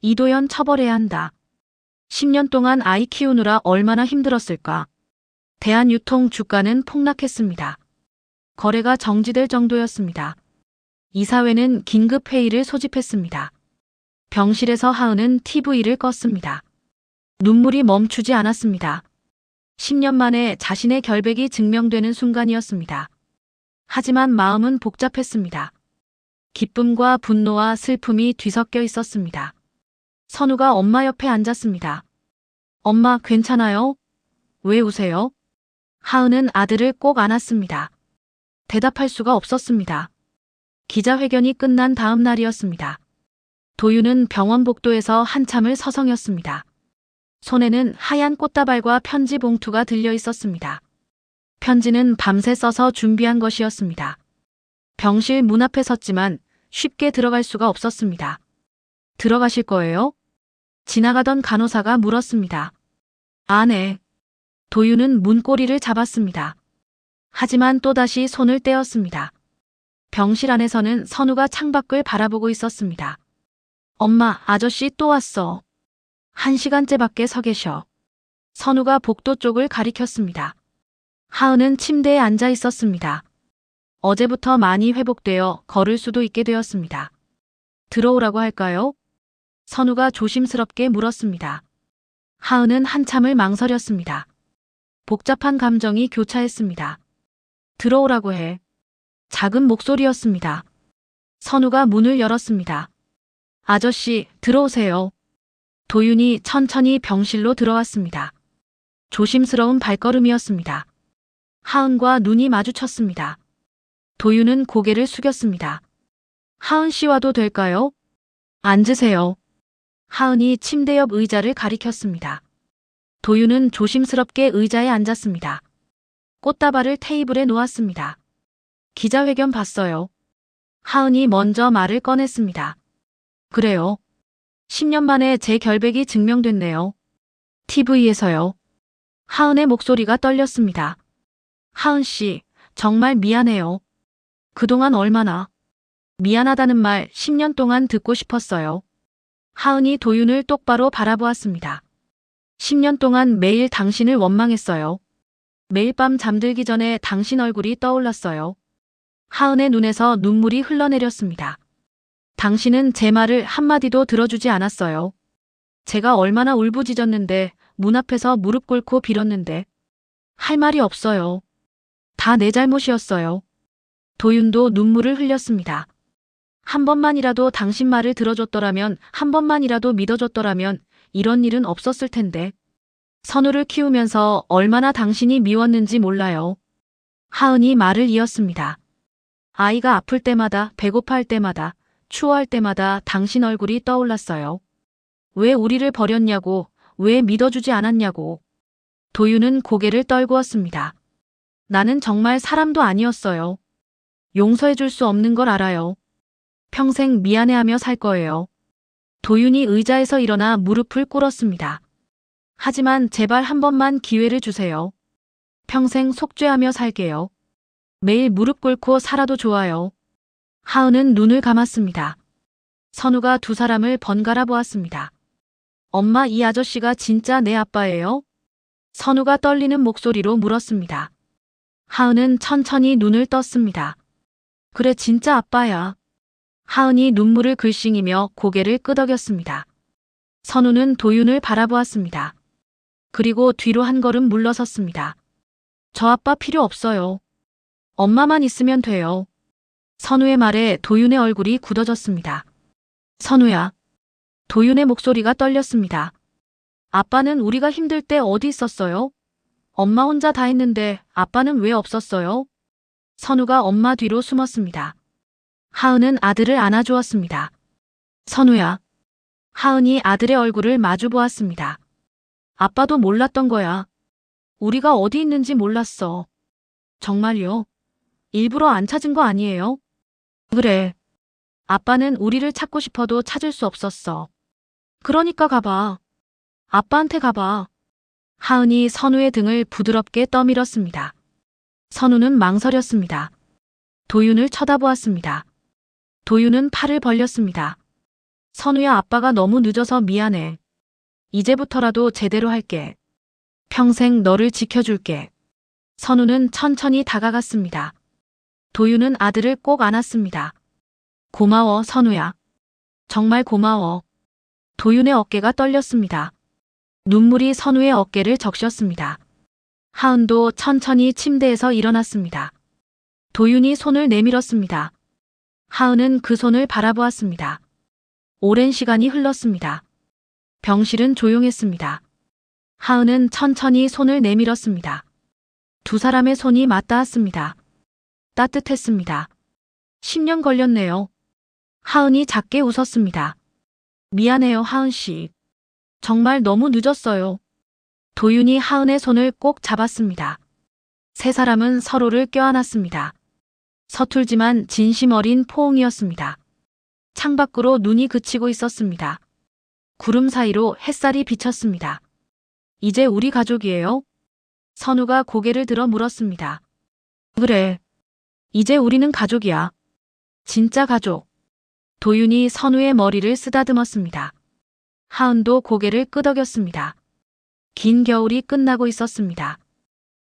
이도현 처벌해야 한다. 10년 동안 아이 키우느라 얼마나 힘들었을까. 대한유통 주가는 폭락했습니다. 거래가 정지될 정도였습니다. 이사회는 긴급회의를 소집했습니다. 병실에서 하은은 TV를 껐습니다. 눈물이 멈추지 않았습니다. 10년 만에 자신의 결백이 증명되는 순간이었습니다. 하지만 마음은 복잡했습니다. 기쁨과 분노와 슬픔이 뒤섞여 있었습니다. 선우가 엄마 옆에 앉았습니다. 엄마, 괜찮아요? 왜 우세요? 하은은 아들을 꼭 안았습니다. 대답할 수가 없었습니다. 기자회견이 끝난 다음 날이었습니다. 도윤은 병원 복도에서 한참을 서성였습니다. 손에는 하얀 꽃다발과 편지 봉투가 들려 있었습니다. 편지는 밤새 써서 준비한 것이었습니다. 병실 문 앞에 섰지만 쉽게 들어갈 수가 없었습니다. 들어가실 거예요? 지나가던 간호사가 물었습니다. 아, 네. 도윤은 문고리를 잡았습니다. 하지만 또다시 손을 떼었습니다. 병실 안에서는 선우가 창밖을 바라보고 있었습니다. 엄마, 아저씨 또 왔어. 1시간째 밖에 서 계셔. 선우가 복도 쪽을 가리켰습니다. 하은은 침대에 앉아 있었습니다. 어제부터 많이 회복되어 걸을 수도 있게 되었습니다. 들어오라고 할까요? 선우가 조심스럽게 물었습니다. 하은은 한참을 망설였습니다. 복잡한 감정이 교차했습니다. 들어오라고 해. 작은 목소리였습니다. 선우가 문을 열었습니다. 아저씨, 들어오세요. 도윤이 천천히 병실로 들어왔습니다. 조심스러운 발걸음이었습니다. 하은과 눈이 마주쳤습니다. 도윤은 고개를 숙였습니다. 하은 씨와도 될까요? 앉으세요. 하은이 침대 옆 의자를 가리켰습니다. 도윤은 조심스럽게 의자에 앉았습니다. 꽃다발을 테이블에 놓았습니다. 기자회견 봤어요. 하은이 먼저 말을 꺼냈습니다. 그래요. 10년 만에 제 결백이 증명됐네요. TV에서요. 하은의 목소리가 떨렸습니다. 하은 씨, 정말 미안해요. 그동안 얼마나 미안하다는 말 10년 동안 듣고 싶었어요. 하은이 도윤을 똑바로 바라보았습니다. 10년 동안 매일 당신을 원망했어요. 매일 밤 잠들기 전에 당신 얼굴이 떠올랐어요. 하은의 눈에서 눈물이 흘러내렸습니다. 당신은 제 말을 한마디도 들어주지 않았어요. 제가 얼마나 울부짖었는데, 문 앞에서 무릎 꿇고 빌었는데. 할 말이 없어요. 다 내 잘못이었어요. 도윤도 눈물을 흘렸습니다. 한 번만이라도 당신 말을 들어줬더라면, 한 번만이라도 믿어줬더라면 이런 일은 없었을 텐데. 선우를 키우면서 얼마나 당신이 미웠는지 몰라요. 하은이 말을 이었습니다. 아이가 아플 때마다, 배고파할 때마다, 추워할 때마다 당신 얼굴이 떠올랐어요. 왜 우리를 버렸냐고, 왜 믿어주지 않았냐고. 도윤은 고개를 떨구었습니다. 나는 정말 사람도 아니었어요. 용서해줄 수 없는 걸 알아요. 평생 미안해하며 살 거예요. 도윤이 의자에서 일어나 무릎을 꿇었습니다. 하지만 제발 한 번만 기회를 주세요. 평생 속죄하며 살게요. 매일 무릎 꿇고 살아도 좋아요. 하은은 눈을 감았습니다. 선우가 두 사람을 번갈아 보았습니다. 엄마, 이 아저씨가 진짜 내 아빠예요? 선우가 떨리는 목소리로 물었습니다. 하은은 천천히 눈을 떴습니다. 그래, 진짜 아빠야. 하은이 눈물을 글썽이며 고개를 끄덕였습니다. 선우는 도윤을 바라보았습니다. 그리고 뒤로 한 걸음 물러섰습니다. 저 아빠 필요 없어요. 엄마만 있으면 돼요. 선우의 말에 도윤의 얼굴이 굳어졌습니다. 선우야. 도윤의 목소리가 떨렸습니다. 아빠는 우리가 힘들 때 어디 있었어요? 엄마 혼자 다 했는데 아빠는 왜 없었어요? 선우가 엄마 뒤로 숨었습니다. 하은은 아들을 안아주었습니다. 선우야. 하은이 아들의 얼굴을 마주 보았습니다. 아빠도 몰랐던 거야. 우리가 어디 있는지 몰랐어. 정말요? 일부러 안 찾은 거 아니에요? 그래. 아빠는 우리를 찾고 싶어도 찾을 수 없었어. 그러니까 가봐. 아빠한테 가봐. 하은이 선우의 등을 부드럽게 떠밀었습니다. 선우는 망설였습니다. 도윤을 쳐다보았습니다. 도윤은 팔을 벌렸습니다. 선우야, 아빠가 너무 늦어서 미안해. 이제부터라도 제대로 할게. 평생 너를 지켜줄게. 선우는 천천히 다가갔습니다. 도윤은 아들을 꼭 안았습니다. 고마워, 선우야. 정말 고마워. 도윤의 어깨가 떨렸습니다. 눈물이 선우의 어깨를 적셨습니다. 하은도 천천히 침대에서 일어났습니다. 도윤이 손을 내밀었습니다. 하은은 그 손을 바라보았습니다. 오랜 시간이 흘렀습니다. 병실은 조용했습니다. 하은은 천천히 손을 내밀었습니다. 두 사람의 손이 맞닿았습니다. 따뜻했습니다. 10년 걸렸네요. 하은이 작게 웃었습니다. 미안해요, 하은 씨. 정말 너무 늦었어요. 도윤이 하은의 손을 꼭 잡았습니다. 세 사람은 서로를 껴안았습니다. 서툴지만 진심 어린 포옹이었습니다. 창밖으로 눈이 그치고 있었습니다. 구름 사이로 햇살이 비쳤습니다. 이제 우리 가족이에요? 선우가 고개를 들어 물었습니다. 그래. 이제 우리는 가족이야. 진짜 가족. 도윤이 선우의 머리를 쓰다듬었습니다. 하은도 고개를 끄덕였습니다. 긴 겨울이 끝나고 있었습니다.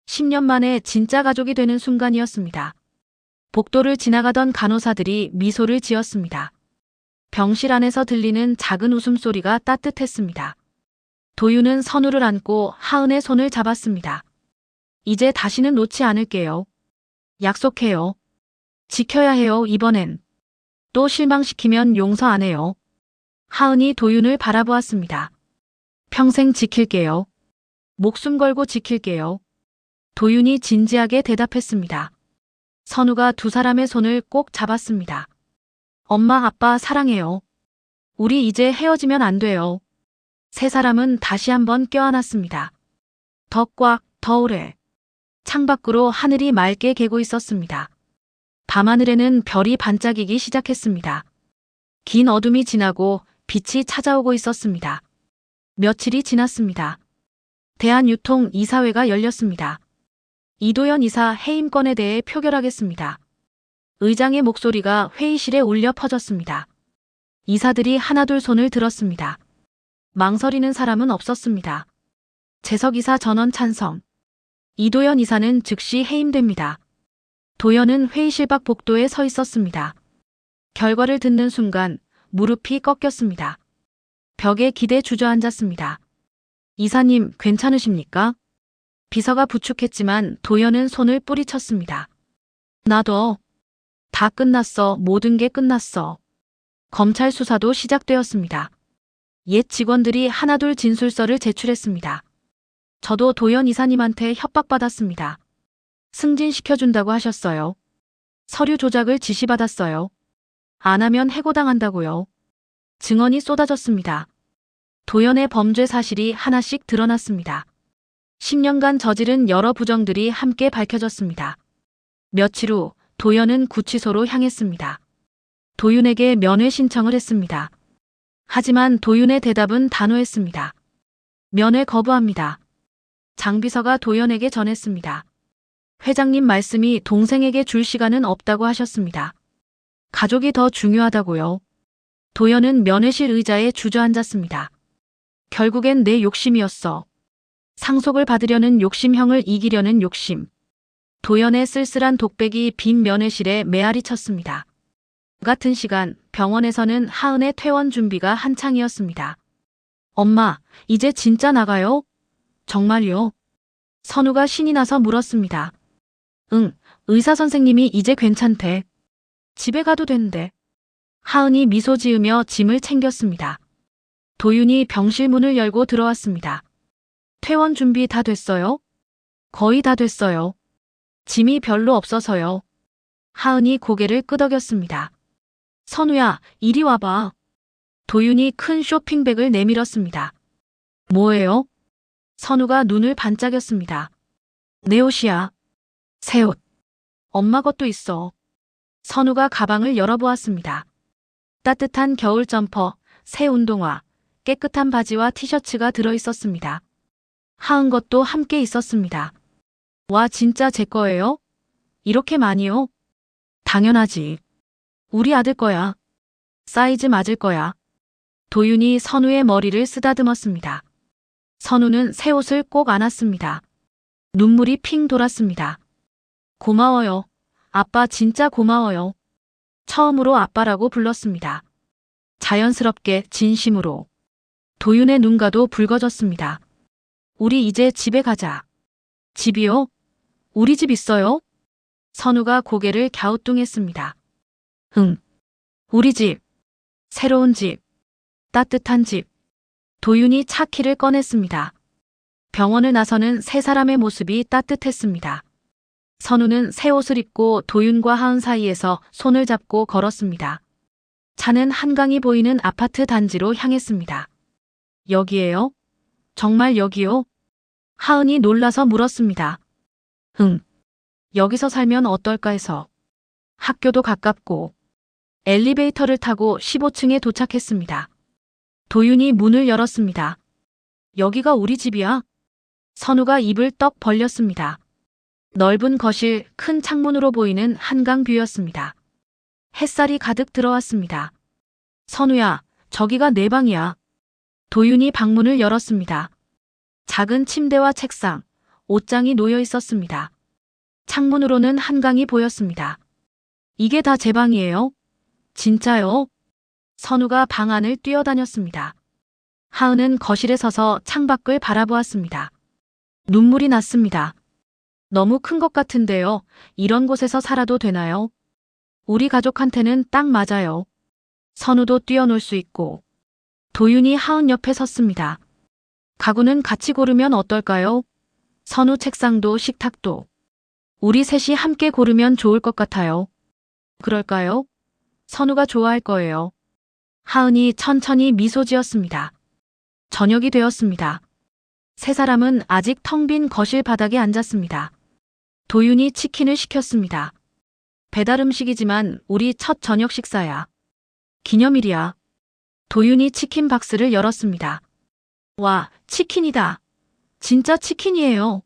10년 만에 진짜 가족이 되는 순간이었습니다. 복도를 지나가던 간호사들이 미소를 지었습니다. 병실 안에서 들리는 작은 웃음소리가 따뜻했습니다. 도윤은 선우를 안고 하은의 손을 잡았습니다. 이제 다시는 놓지 않을게요. 약속해요. 지켜야 해요, 이번엔. 또 실망시키면 용서 안 해요. 하은이 도윤을 바라보았습니다. 평생 지킬게요. 목숨 걸고 지킬게요. 도윤이 진지하게 대답했습니다. 선우가 두 사람의 손을 꼭 잡았습니다. 엄마, 아빠 사랑해요. 우리 이제 헤어지면 안 돼요. 세 사람은 다시 한번 껴안았습니다. 더 꽉, 더 오래. 창밖으로 하늘이 맑게 개고 있었습니다. 밤하늘에는 별이 반짝이기 시작했습니다. 긴 어둠이 지나고 빛이 찾아오고 있었습니다. 며칠이 지났습니다. 대한유통 이사회가 열렸습니다. 이도현 이사 해임권에 대해 표결하겠습니다. 의장의 목소리가 회의실에 울려 퍼졌습니다. 이사들이 하나둘 손을 들었습니다. 망설이는 사람은 없었습니다. 재석 이사 전원 찬성. 이도현 이사는 즉시 해임됩니다. 도현은 회의실 밖 복도에 서 있었습니다. 결과를 듣는 순간 무릎이 꺾였습니다. 벽에 기대 주저앉았습니다. 이사님, 괜찮으십니까? 비서가 부축했지만 도연은 손을 뿌리쳤습니다. 나도. 다 끝났어. 모든 게 끝났어. 검찰 수사도 시작되었습니다. 옛 직원들이 하나둘 진술서를 제출했습니다. 저도 도연 이사님한테 협박받았습니다. 승진시켜준다고 하셨어요. 서류 조작을 지시받았어요. 안 하면 해고당한다고요. 증언이 쏟아졌습니다. 도연의 범죄 사실이 하나씩 드러났습니다. 10년간 저지른 여러 부정들이 함께 밝혀졌습니다. 며칠 후 도연은 구치소로 향했습니다. 도윤에게 면회 신청을 했습니다. 하지만 도윤의 대답은 단호했습니다. 면회 거부합니다. 장비서가 도연에게 전했습니다. 회장님 말씀이 동생에게 줄 시간은 없다고 하셨습니다. 가족이 더 중요하다고요. 도연은 면회실 의자에 주저앉았습니다. 결국엔 내 욕심이었어. 상속을 받으려는 욕심형을 이기려는 욕심. 도연의 쓸쓸한 독백이 빈 면회실에 메아리 쳤습니다. 같은 시간 병원에서는 하은의 퇴원 준비가 한창이었습니다. 엄마, 이제 진짜 나가요? 정말요? 선우가 신이 나서 물었습니다. 응, 의사 선생님이 이제 괜찮대. 집에 가도 된대. 하은이 미소 지으며 짐을 챙겼습니다. 도윤이 병실 문을 열고 들어왔습니다. 퇴원 준비 다 됐어요? 거의 다 됐어요. 짐이 별로 없어서요. 하은이 고개를 끄덕였습니다. 선우야, 이리 와봐. 도윤이 큰 쇼핑백을 내밀었습니다. 뭐예요? 선우가 눈을 반짝였습니다. 내 옷이야. 새 옷. 엄마 것도 있어. 선우가 가방을 열어보았습니다. 따뜻한 겨울 점퍼, 새 운동화, 깨끗한 바지와 티셔츠가 들어있었습니다. 하은 것도 함께 있었습니다. 와, 진짜 제 거예요? 이렇게 많이요? 당연하지. 우리 아들 거야. 사이즈 맞을 거야. 도윤이 선우의 머리를 쓰다듬었습니다. 선우는 새 옷을 꼭 안았습니다. 눈물이 핑 돌았습니다. 고마워요. 아빠 진짜 고마워요. 처음으로 아빠라고 불렀습니다. 자연스럽게 진심으로. 도윤의 눈가도 붉어졌습니다. 우리 이제 집에 가자. 집이요? 우리 집 있어요? 선우가 고개를 갸우뚱했습니다. 응. 우리 집. 새로운 집. 따뜻한 집. 도윤이 차 키를 꺼냈습니다. 병원을 나서는 세 사람의 모습이 따뜻했습니다. 선우는 새 옷을 입고 도윤과 하은 사이에서 손을 잡고 걸었습니다. 차는 한강이 보이는 아파트 단지로 향했습니다. 여기에요? 정말 여기요? 하은이 놀라서 물었습니다. 응. 여기서 살면 어떨까 해서. 학교도 가깝고. 엘리베이터를 타고 15층에 도착했습니다. 도윤이 문을 열었습니다. 여기가 우리 집이야? 선우가 입을 떡 벌렸습니다. 넓은 거실, 큰 창문으로 보이는 한강 뷰였습니다. 햇살이 가득 들어왔습니다. 선우야, 저기가 내 방이야. 도윤이 방문을 열었습니다. 작은 침대와 책상, 옷장이 놓여 있었습니다. 창문으로는 한강이 보였습니다. 이게 다 제 방이에요? 진짜요? 선우가 방 안을 뛰어다녔습니다. 하은은 거실에 서서 창밖을 바라보았습니다. 눈물이 났습니다. 너무 큰 것 같은데요. 이런 곳에서 살아도 되나요? 우리 가족한테는 딱 맞아요. 선우도 뛰어놀 수 있고. 도윤이 하은 옆에 섰습니다. 가구는 같이 고르면 어떨까요? 선우 책상도 식탁도. 우리 셋이 함께 고르면 좋을 것 같아요. 그럴까요? 선우가 좋아할 거예요. 하은이 천천히 미소 지었습니다. 저녁이 되었습니다. 세 사람은 아직 텅 빈 거실 바닥에 앉았습니다. 도윤이 치킨을 시켰습니다. 배달 음식이지만 우리 첫 저녁 식사야. 기념일이야. 도윤이 치킨 박스를 열었습니다. 와, 치킨이다. 진짜 치킨이에요.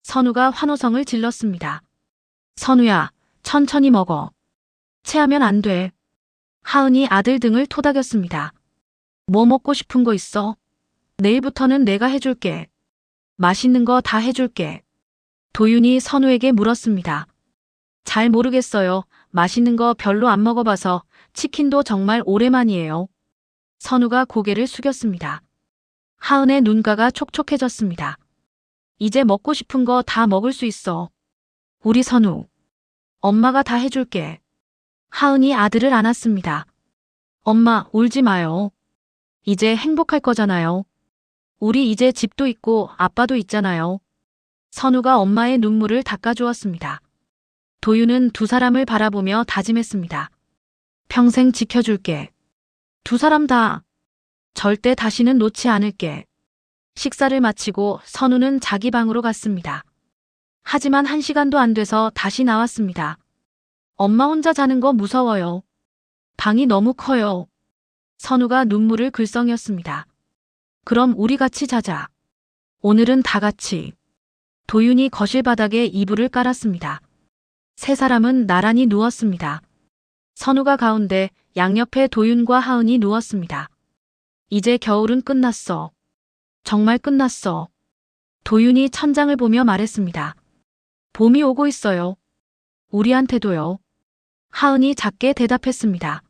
선우가 환호성을 질렀습니다. 선우야, 천천히 먹어. 체하면 안 돼. 하은이 아들 등을 토닥였습니다. 뭐 먹고 싶은 거 있어? 내일부터는 내가 해줄게. 맛있는 거 다 해줄게. 도윤이 선우에게 물었습니다. 잘 모르겠어요. 맛있는 거 별로 안 먹어봐서 치킨도 정말 오랜만이에요. 선우가 고개를 숙였습니다. 하은의 눈가가 촉촉해졌습니다. 이제 먹고 싶은 거 다 먹을 수 있어. 우리 선우. 엄마가 다 해줄게. 하은이 아들을 안았습니다. 엄마, 울지 마요. 이제 행복할 거잖아요. 우리 이제 집도 있고 아빠도 있잖아요. 선우가 엄마의 눈물을 닦아주었습니다. 도윤은 두 사람을 바라보며 다짐했습니다. 평생 지켜줄게. 두 사람 다. 절대 다시는 놓지 않을게. 식사를 마치고 선우는 자기 방으로 갔습니다. 하지만 1시간도 안 돼서 다시 나왔습니다. 엄마 혼자 자는 거 무서워요. 방이 너무 커요. 선우가 눈물을 글썽였습니다. 그럼 우리 같이 자자. 오늘은 다 같이. 도윤이 거실 바닥에 이불을 깔았습니다. 세 사람은 나란히 누웠습니다. 선우가 가운데, 양옆에 도윤과 하은이 누웠습니다. 이제 겨울은 끝났어. 정말 끝났어. 도윤이 천장을 보며 말했습니다. 봄이 오고 있어요. 우리한테도요. 하은이 작게 대답했습니다.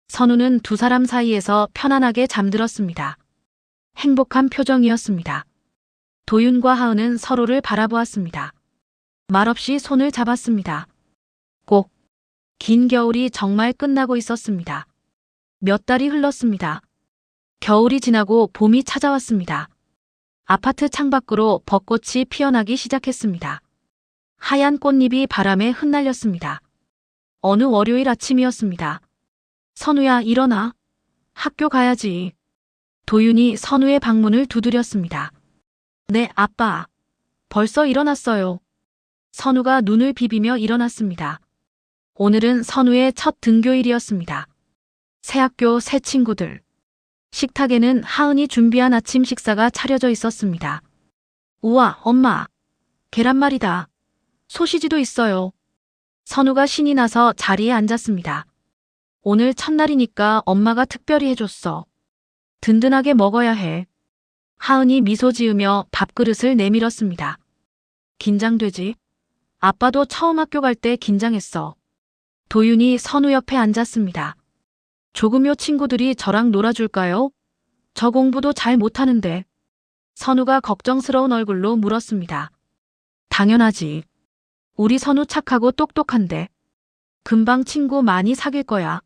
선우는 두 사람 사이에서 편안하게 잠들었습니다. 행복한 표정이었습니다. 도윤과 하은은 서로를 바라보았습니다. 말없이 손을 잡았습니다. 꼭. 긴 겨울이 정말 끝나고 있었습니다. 몇 달이 흘렀습니다. 겨울이 지나고 봄이 찾아왔습니다. 아파트 창밖으로 벚꽃이 피어나기 시작했습니다. 하얀 꽃잎이 바람에 흩날렸습니다. 어느 월요일 아침이었습니다. 선우야, 일어나. 학교 가야지. 도윤이 선우의 방문을 두드렸습니다. 네, 아빠. 벌써 일어났어요. 선우가 눈을 비비며 일어났습니다. 오늘은 선우의 첫 등교일이었습니다. 새 학교, 새 친구들. 식탁에는 하은이 준비한 아침 식사가 차려져 있었습니다. 우와, 엄마. 계란말이다. 소시지도 있어요. 선우가 신이 나서 자리에 앉았습니다. 오늘 첫날이니까 엄마가 특별히 해줬어. 든든하게 먹어야 해. 하은이 미소 지으며 밥그릇을 내밀었습니다. 긴장되지? 아빠도 처음 학교 갈 때 긴장했어. 도윤이 선우 옆에 앉았습니다. 조금요 친구들이 저랑 놀아줄까요? 저 공부도 잘 못하는데. 선우가 걱정스러운 얼굴로 물었습니다. 당연하지. 우리 선우 착하고 똑똑한데. 금방 친구 많이 사귈 거야.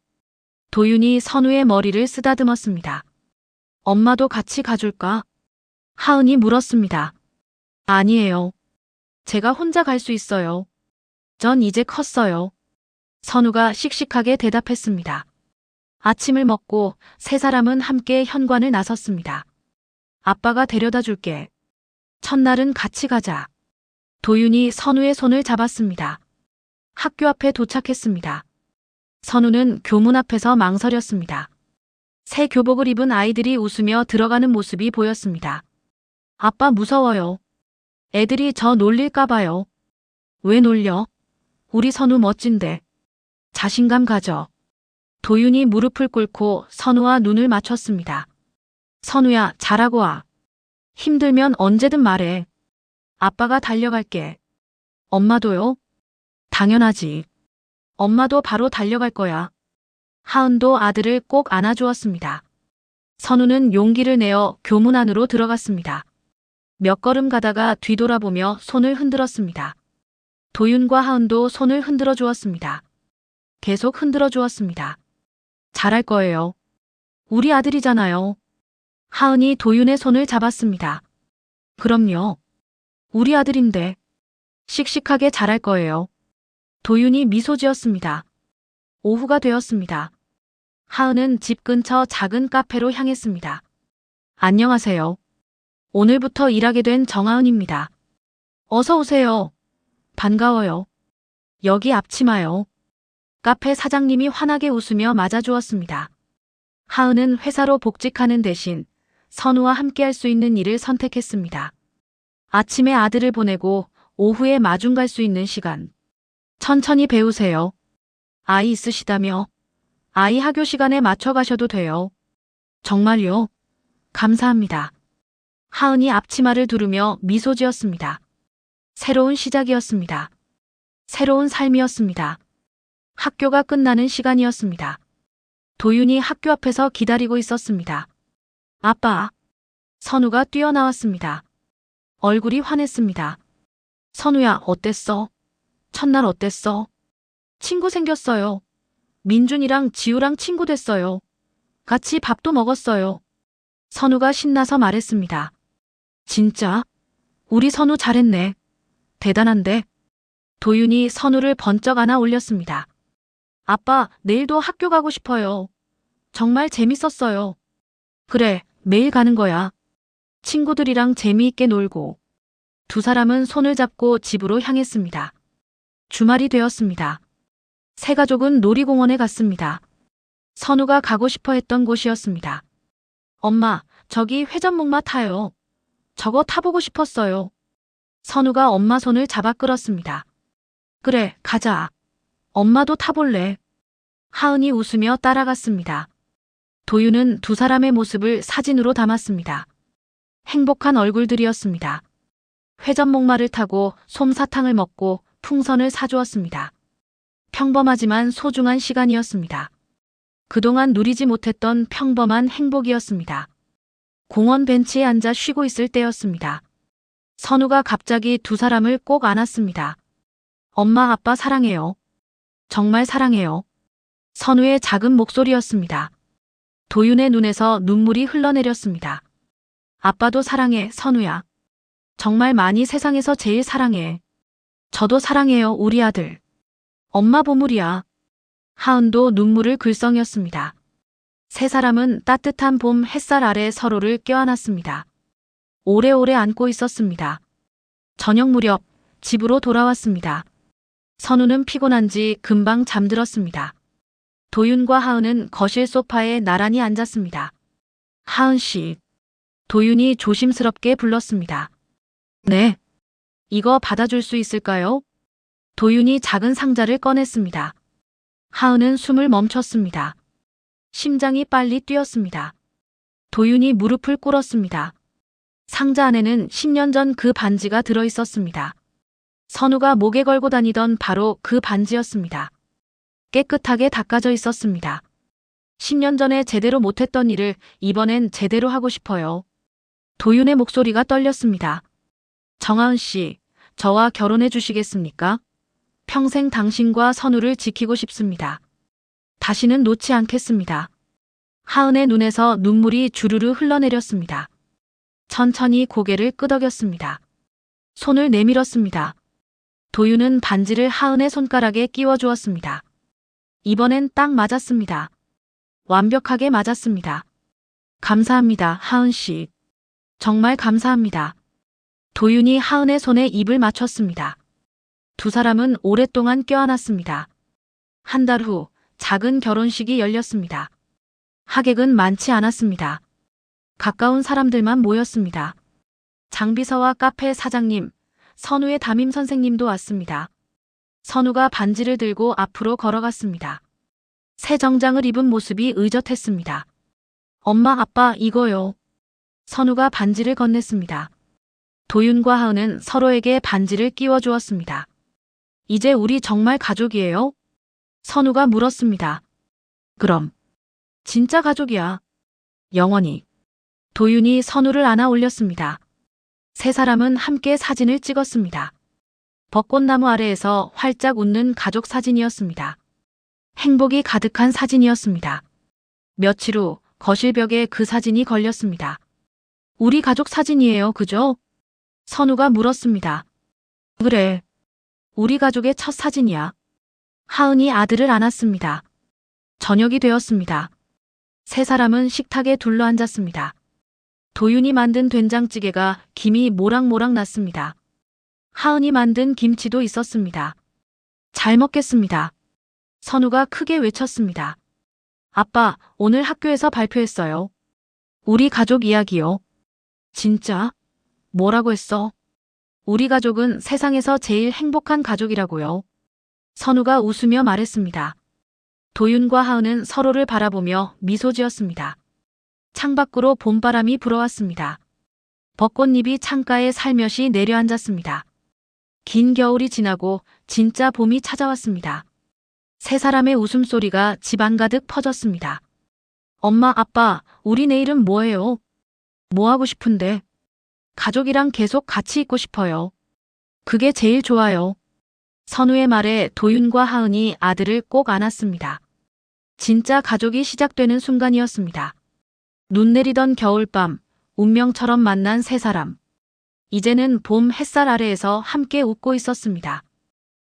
도윤이 선우의 머리를 쓰다듬었습니다. 엄마도 같이 가줄까? 하은이 물었습니다. 아니에요. 제가 혼자 갈 수 있어요. 전 이제 컸어요. 선우가 씩씩하게 대답했습니다. 아침을 먹고 세 사람은 함께 현관을 나섰습니다. 아빠가 데려다 줄게. 첫날은 같이 가자. 도윤이 선우의 손을 잡았습니다. 학교 앞에 도착했습니다. 선우는 교문 앞에서 망설였습니다. 새 교복을 입은 아이들이 웃으며 들어가는 모습이 보였습니다. 아빠 무서워요. 애들이 저 놀릴까 봐요. 왜 놀려? 우리 선우 멋진데. 자신감 가져. 도윤이 무릎을 꿇고 선우와 눈을 맞췄습니다. 선우야, 잘하고 와. 힘들면 언제든 말해. 아빠가 달려갈게. 엄마도요? 당연하지. 엄마도 바로 달려갈 거야. 하은도 아들을 꼭 안아주었습니다. 선우는 용기를 내어 교문 안으로 들어갔습니다. 몇 걸음 가다가 뒤돌아보며 손을 흔들었습니다. 도윤과 하은도 손을 흔들어 주었습니다. 계속 흔들어 주었습니다. 잘할 거예요. 우리 아들이잖아요. 하은이 도윤의 손을 잡았습니다. 그럼요. 우리 아들인데. 씩씩하게 잘할 거예요. 도윤이 미소 지었습니다. 오후가 되었습니다. 하은은 집 근처 작은 카페로 향했습니다. 안녕하세요. 오늘부터 일하게 된 정하은입니다. 어서 오세요. 반가워요. 여기 앞치마요. 카페 사장님이 환하게 웃으며 맞아주었습니다. 하은은 회사로 복직하는 대신 선우와 함께할 수 있는 일을 선택했습니다. 아침에 아들을 보내고 오후에 마중 갈 수 있는 시간. 천천히 배우세요. 아이 있으시다며? 아이 학교 시간에 맞춰 가셔도 돼요. 정말요? 감사합니다. 하은이 앞치마를 두르며 미소 지었습니다. 새로운 시작이었습니다. 새로운 삶이었습니다. 학교가 끝나는 시간이었습니다. 도윤이 학교 앞에서 기다리고 있었습니다. 아빠. 선우가 뛰어나왔습니다. 얼굴이 환했습니다. 선우야, 어땠어? 첫날 어땠어? 친구 생겼어요. 민준이랑 지우랑 친구 됐어요. 같이 밥도 먹었어요. 선우가 신나서 말했습니다. 진짜? 우리 선우 잘했네. 대단한데? 도윤이 선우를 번쩍 안아 올렸습니다. 아빠, 내일도 학교 가고 싶어요. 정말 재밌었어요. 그래, 매일 가는 거야. 친구들이랑 재미있게 놀고. 두 사람은 손을 잡고 집으로 향했습니다. 주말이 되었습니다. 세 가족은 놀이공원에 갔습니다. 선우가 가고 싶어 했던 곳이었습니다. 엄마, 저기 회전목마 타요. 저거 타보고 싶었어요. 선우가 엄마 손을 잡아 끌었습니다. 그래, 가자. 엄마도 타볼래. 하은이 웃으며 따라갔습니다. 도윤은 두 사람의 모습을 사진으로 담았습니다. 행복한 얼굴들이었습니다. 회전목마를 타고 솜사탕을 먹고 풍선을 사주었습니다. 평범하지만 소중한 시간이었습니다. 그동안 누리지 못했던 평범한 행복이었습니다. 공원 벤치에 앉아 쉬고 있을 때였습니다. 선우가 갑자기 두 사람을 꼭 안았습니다. 엄마, 아빠 사랑해요. 정말 사랑해요. 선우의 작은 목소리였습니다. 도윤의 눈에서 눈물이 흘러내렸습니다. 아빠도 사랑해, 선우야. 정말 많이 세상에서 제일 사랑해. 저도 사랑해요, 우리 아들. 엄마 보물이야. 하은도 눈물을 글썽였습니다. 세 사람은 따뜻한 봄 햇살 아래 서로를 껴안았습니다. 오래오래 안고 있었습니다. 저녁 무렵 집으로 돌아왔습니다. 선우는 피곤한지 금방 잠들었습니다. 도윤과 하은은 거실 소파에 나란히 앉았습니다. 하은 씨. 도윤이 조심스럽게 불렀습니다. 네. 이거 받아줄 수 있을까요? 도윤이 작은 상자를 꺼냈습니다. 하은은 숨을 멈췄습니다. 심장이 빨리 뛰었습니다. 도윤이 무릎을 꿇었습니다. 상자 안에는 10년 전 그 반지가 들어 있었습니다. 선우가 목에 걸고 다니던 바로 그 반지였습니다. 깨끗하게 닦아져 있었습니다. 10년 전에 제대로 못했던 일을 이번엔 제대로 하고 싶어요. 도윤의 목소리가 떨렸습니다. 정하은 씨, 저와 결혼해 주시겠습니까? 평생 당신과 선우를 지키고 싶습니다. 다시는 놓지 않겠습니다. 하은의 눈에서 눈물이 주르르 흘러내렸습니다. 천천히 고개를 끄덕였습니다. 손을 내밀었습니다. 도윤은 반지를 하은의 손가락에 끼워 주었습니다. 이번엔 딱 맞았습니다. 완벽하게 맞았습니다. 감사합니다, 하은 씨. 정말 감사합니다. 도윤이 하은의 손에 입을 맞췄습니다. 두 사람은 오랫동안 껴안았습니다. 한 달 후 작은 결혼식이 열렸습니다. 하객은 많지 않았습니다. 가까운 사람들만 모였습니다. 장비서와 카페 사장님, 선우의 담임 선생님도 왔습니다. 선우가 반지를 들고 앞으로 걸어갔습니다. 새 정장을 입은 모습이 의젓했습니다. 엄마, 아빠, 이거요. 선우가 반지를 건넸습니다. 도윤과 하은은 서로에게 반지를 끼워 주었습니다. 이제 우리 정말 가족이에요? 선우가 물었습니다. 그럼. 진짜 가족이야. 영원히. 도윤이 선우를 안아 올렸습니다. 세 사람은 함께 사진을 찍었습니다. 벚꽃나무 아래에서 활짝 웃는 가족 사진이었습니다. 행복이 가득한 사진이었습니다. 며칠 후 거실벽에 그 사진이 걸렸습니다. 우리 가족 사진이에요, 그죠? 선우가 물었습니다. 그래. 우리 가족의 첫 사진이야. 하은이 아들을 안았습니다. 저녁이 되었습니다. 세 사람은 식탁에 둘러앉았습니다. 도윤이 만든 된장찌개가 김이 모락모락 났습니다. 하은이 만든 김치도 있었습니다. 잘 먹겠습니다. 선우가 크게 외쳤습니다. 아빠, 오늘 학교에서 발표했어요. 우리 가족 이야기요. 진짜? 뭐라고 했어? 우리 가족은 세상에서 제일 행복한 가족이라고요. 선우가 웃으며 말했습니다. 도윤과 하은은 서로를 바라보며 미소 지었습니다. 창밖으로 봄바람이 불어왔습니다. 벚꽃잎이 창가에 살며시 내려앉았습니다. 긴 겨울이 지나고 진짜 봄이 찾아왔습니다. 세 사람의 웃음소리가 집안 가득 퍼졌습니다. 엄마, 아빠, 우리 내일은 뭐해요? 뭐 하고 싶은데? 가족이랑 계속 같이 있고 싶어요. 그게 제일 좋아요. 선우의 말에 도윤과 하은이 아들을 꼭 안았습니다. 진짜 가족이 시작되는 순간이었습니다. 눈 내리던 겨울밤, 운명처럼 만난 세 사람. 이제는 봄 햇살 아래에서 함께 웃고 있었습니다.